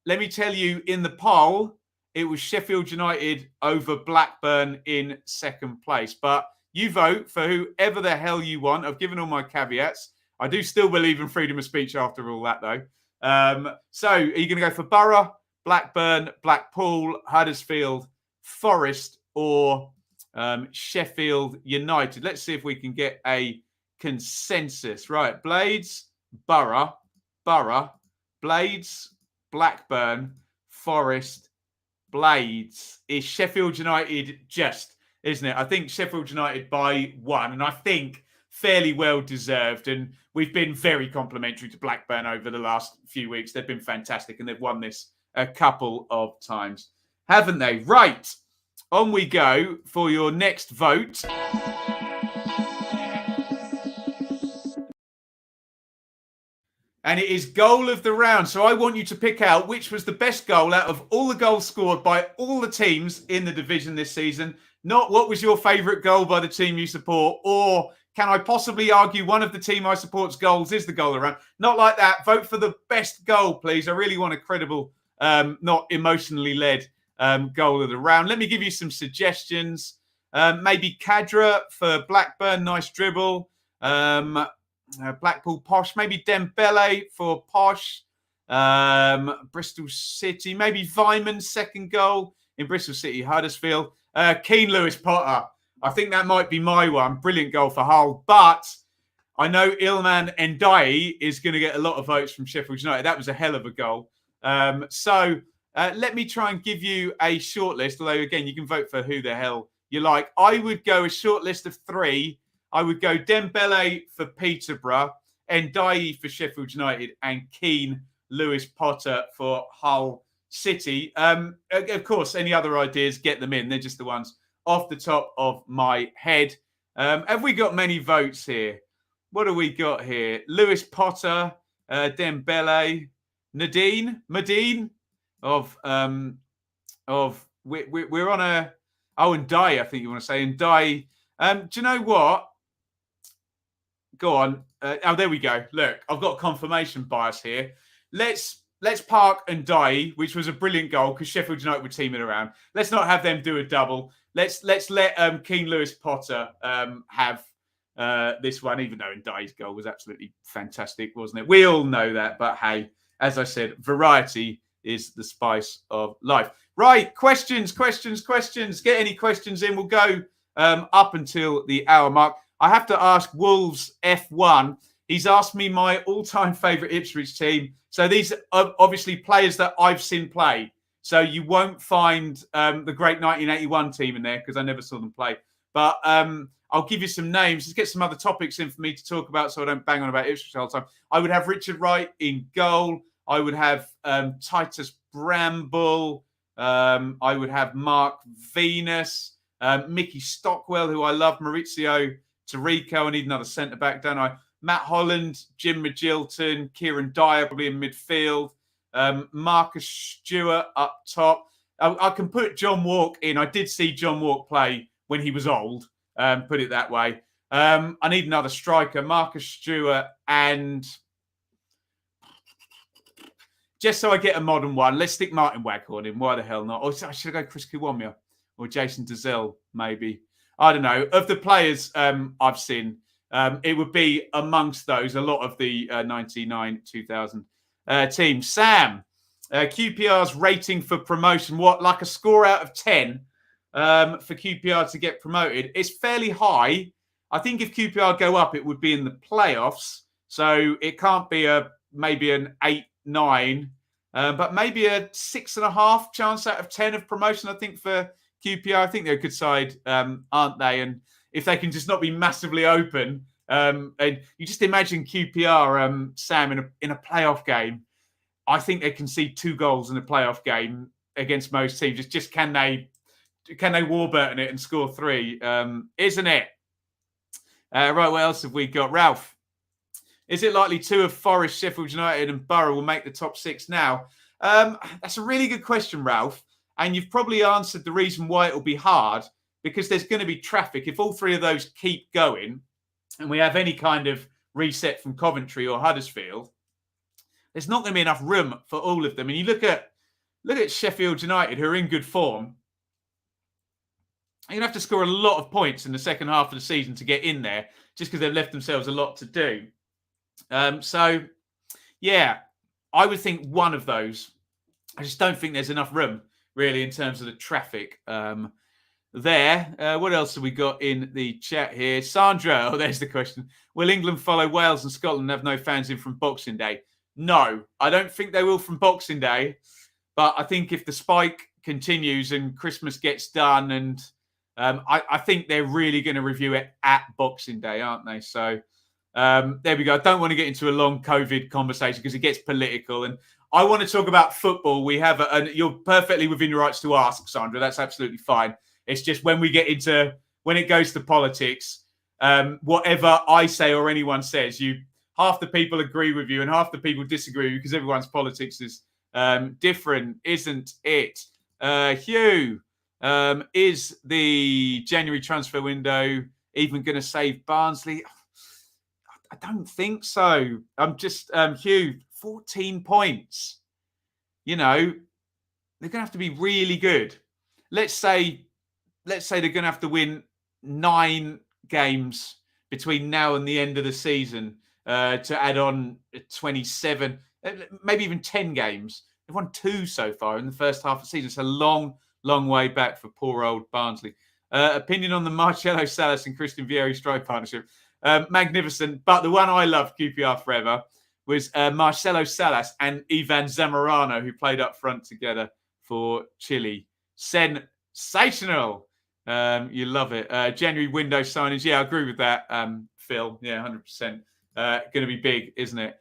Let me tell you, in the poll, it was Sheffield United over Blackburn in second place. But you vote for whoever the hell you want. I've given all my caveats. I do still believe in freedom of speech after all that, though. So are you going to go for Borough, Blackburn, Blackpool, Huddersfield, Forest, or Sheffield United? Let's see if we can get a consensus. Right, Blades, Borough, Blades, Blackburn, Forest, Blades. Is Sheffield United just, isn't it? I think Sheffield United by 1, and I think fairly well deserved. And we've been very complimentary to Blackburn over the last few weeks. They've been fantastic, and they've won this a couple of times, haven't they? Right, on we go for your next vote. And it is Goal of the Round. So I want you to pick out which was the best goal out of all the goals scored by all the teams in the division this season. Not what was your favourite goal by the team you support, or can I possibly argue one of the team I support's goals is the goal of the round? Not like that. Vote for the best goal, please. I really want a credible, not emotionally led goal of the round. Let me give you some suggestions. Maybe Kadra for Blackburn, nice dribble. Blackpool, Posh. Maybe Dembele for Posh. Bristol City. Maybe Vyman's second goal in Bristol City, Huddersfield. Keane Lewis Potter. I think that might be my one. Brilliant goal for Hull. But I know Ilman Ndiaye is going to get a lot of votes from Sheffield United. That was a hell of a goal. So let me try and give you a short list. Although, again, you can vote for who the hell you like. I would go a short list of 3. I would go Dembele for Peterborough, Ndiaye for Sheffield United, and Keane Lewis Potter for Hull City. Of course, any other ideas, get them in. They're just the ones off the top of my head. Have we got many votes here? What do we got here? Lewis Potter, Dembele, Madine of we're on a Ndiaye, I think you want to say. Ndiaye. Do you know what? Go on. There we go. Look, I've got confirmation bias here. Let's park Ndiaye, which was a brilliant goal because Sheffield United were teaming around. Let's not have them do a double. Let's let Keane Lewis Potter have this one, even though Ndiaye's goal was absolutely fantastic, wasn't it? We all know that, but hey, as I said, variety is the spice of life. Right, questions. Get any questions in. We'll go up until the hour mark. I have to ask Wolves F1. He's asked me my all-time favourite Ipswich team. So these are obviously players that I've seen play. So you won't find the great 1981 team in there because I never saw them play. But I'll give you some names. Let's get some other topics in for me to talk about so I don't bang on about Ipswich all the time. I would have Richard Wright in goal. I would have Titus Bramble. I would have Mark Venus. Mickey Stockwell, who I love. Maurizio Tarico. I need another centre-back, don't I? Matt Holland, Jim Magilton, Kieran Dyer probably in midfield. Marcus Stewart up top. I can put John Walk in. I did see John Walk play when he was old, put it that way. I need another striker, Marcus Stewart, and just so I get a modern one, let's stick Martin Waghorn in. Why the hell not? Or should I go Chris Kiwomya or Jason Dezelle, maybe? I don't know. Of the players I've seen, it would be amongst those, a lot of the 99-2000 team. Sam, QPR's rating for promotion, what, like a score out of 10 for QPR to get promoted? It's fairly high. I think if QPR go up, it would be in the playoffs. So it can't be maybe an 8, 9, but maybe a 6.5 chance out of 10 of promotion, I think, for QPR. I think they're a good side, aren't they? And if they can just not be massively open, and you just imagine QPR, Sam, in a playoff game, I think they can see 2 goals in a playoff game against most teams. It's just can they Warburton it and score 3, isn't it? Right, what else have we got? Ralph, is it likely 2 of Forest, Sheffield United and Borough will make the top 6 now? That's a really good question, Ralph. And you've probably answered the reason why it'll be hard, because there's going to be traffic. If all 3 of those keep going and we have any kind of reset from Coventry or Huddersfield, there's not going to be enough room for all of them. And you look at Sheffield United, who are in good form. You're going to have to score a lot of points in the second half of the season to get in there, just because they've left themselves a lot to do. So, yeah, I would think one of those. I just don't think there's enough room, really, in terms of the traffic there. What else have we got in the chat here? Sandra, there's the question. Will England follow Wales and Scotland and have no fans in from Boxing Day? No, I don't think they will from Boxing Day. But I think if the spike continues and Christmas gets done, and I think they're really going to review it at Boxing Day, aren't they? So there we go. I don't want to get into a long COVID conversation because it gets political. And I want to talk about football. We have, and you're perfectly within your rights to ask, Sandra. That's absolutely fine. It's just when it goes to politics, whatever I say or anyone says, half the people agree with you and half the people disagree with you because everyone's politics is different, isn't it? Hugh, is the January transfer window even going to save Barnsley? I don't think so. I'm just, Hugh, 14 points. You know, they're going to have to be really good. Let's say let's say they're going to have to win 9 games between now and the end of the season to add on 27, maybe even 10 games. They've won 2 so far in the first half of the season. It's a long, long way back for poor old Barnsley. Opinion on the Marcelo Salas and Christian Vieri strike partnership. Magnificent. But the one I loved, QPR forever, was Marcelo Salas and Ivan Zamorano, who played up front together for Chile. Sensational. You love it. January window signings. Yeah, I agree with that, Phil. Yeah, 100%. Going to be big, isn't it?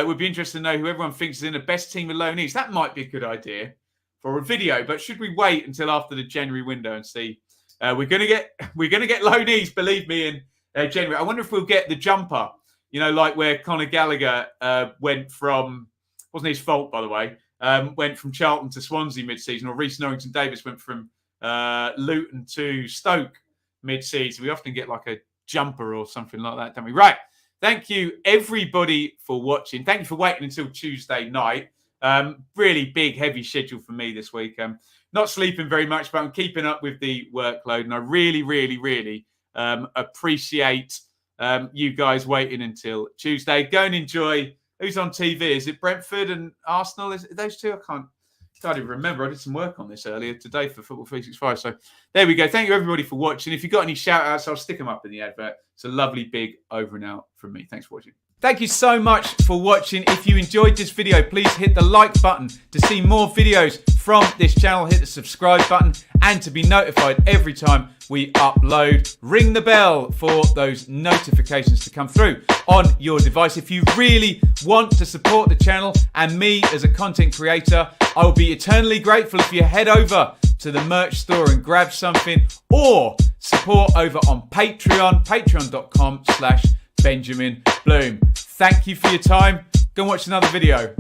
Would be interested to know who everyone thinks is in the best team of loanees. That might be a good idea for a video, but should we wait until after the January window and see? We're gonna get loanees, believe me, in January. I wonder if we'll get the jumper. You know, like where Conor Gallagher went from, wasn't his fault, by the way, went from Charlton to Swansea mid-season, or Reece Norrington-Davis went from Luton to Stoke mid-season. We often get like a jumper or something like that, don't we? Right. Thank you, everybody, for watching. Thank you for waiting until Tuesday night. Really big, heavy schedule for me this week. Not sleeping very much, but I'm keeping up with the workload. And I really, really, really appreciate you guys waiting until Tuesday. Go and enjoy. Who's on TV? Is it Brentford and Arsenal? Is it those two? I can't even remember. I did some work on this earlier today for Football 365. So there we go. Thank you, everybody, for watching. If you've got any shout-outs, I'll stick them up in the advert. It's a lovely big over and out from me. Thanks for watching. Thank you so much for watching. If you enjoyed this video, please hit the like button to see more videos from this channel. Hit the subscribe button and to be notified every time we upload. Ring the bell for those notifications to come through on your device. If you really want to support the channel and me as a content creator, I will be eternally grateful if you head over to the merch store and grab something, or support over on Patreon, patreon.com/Benjamin Bloom. Thank you for your time. Go and watch another video.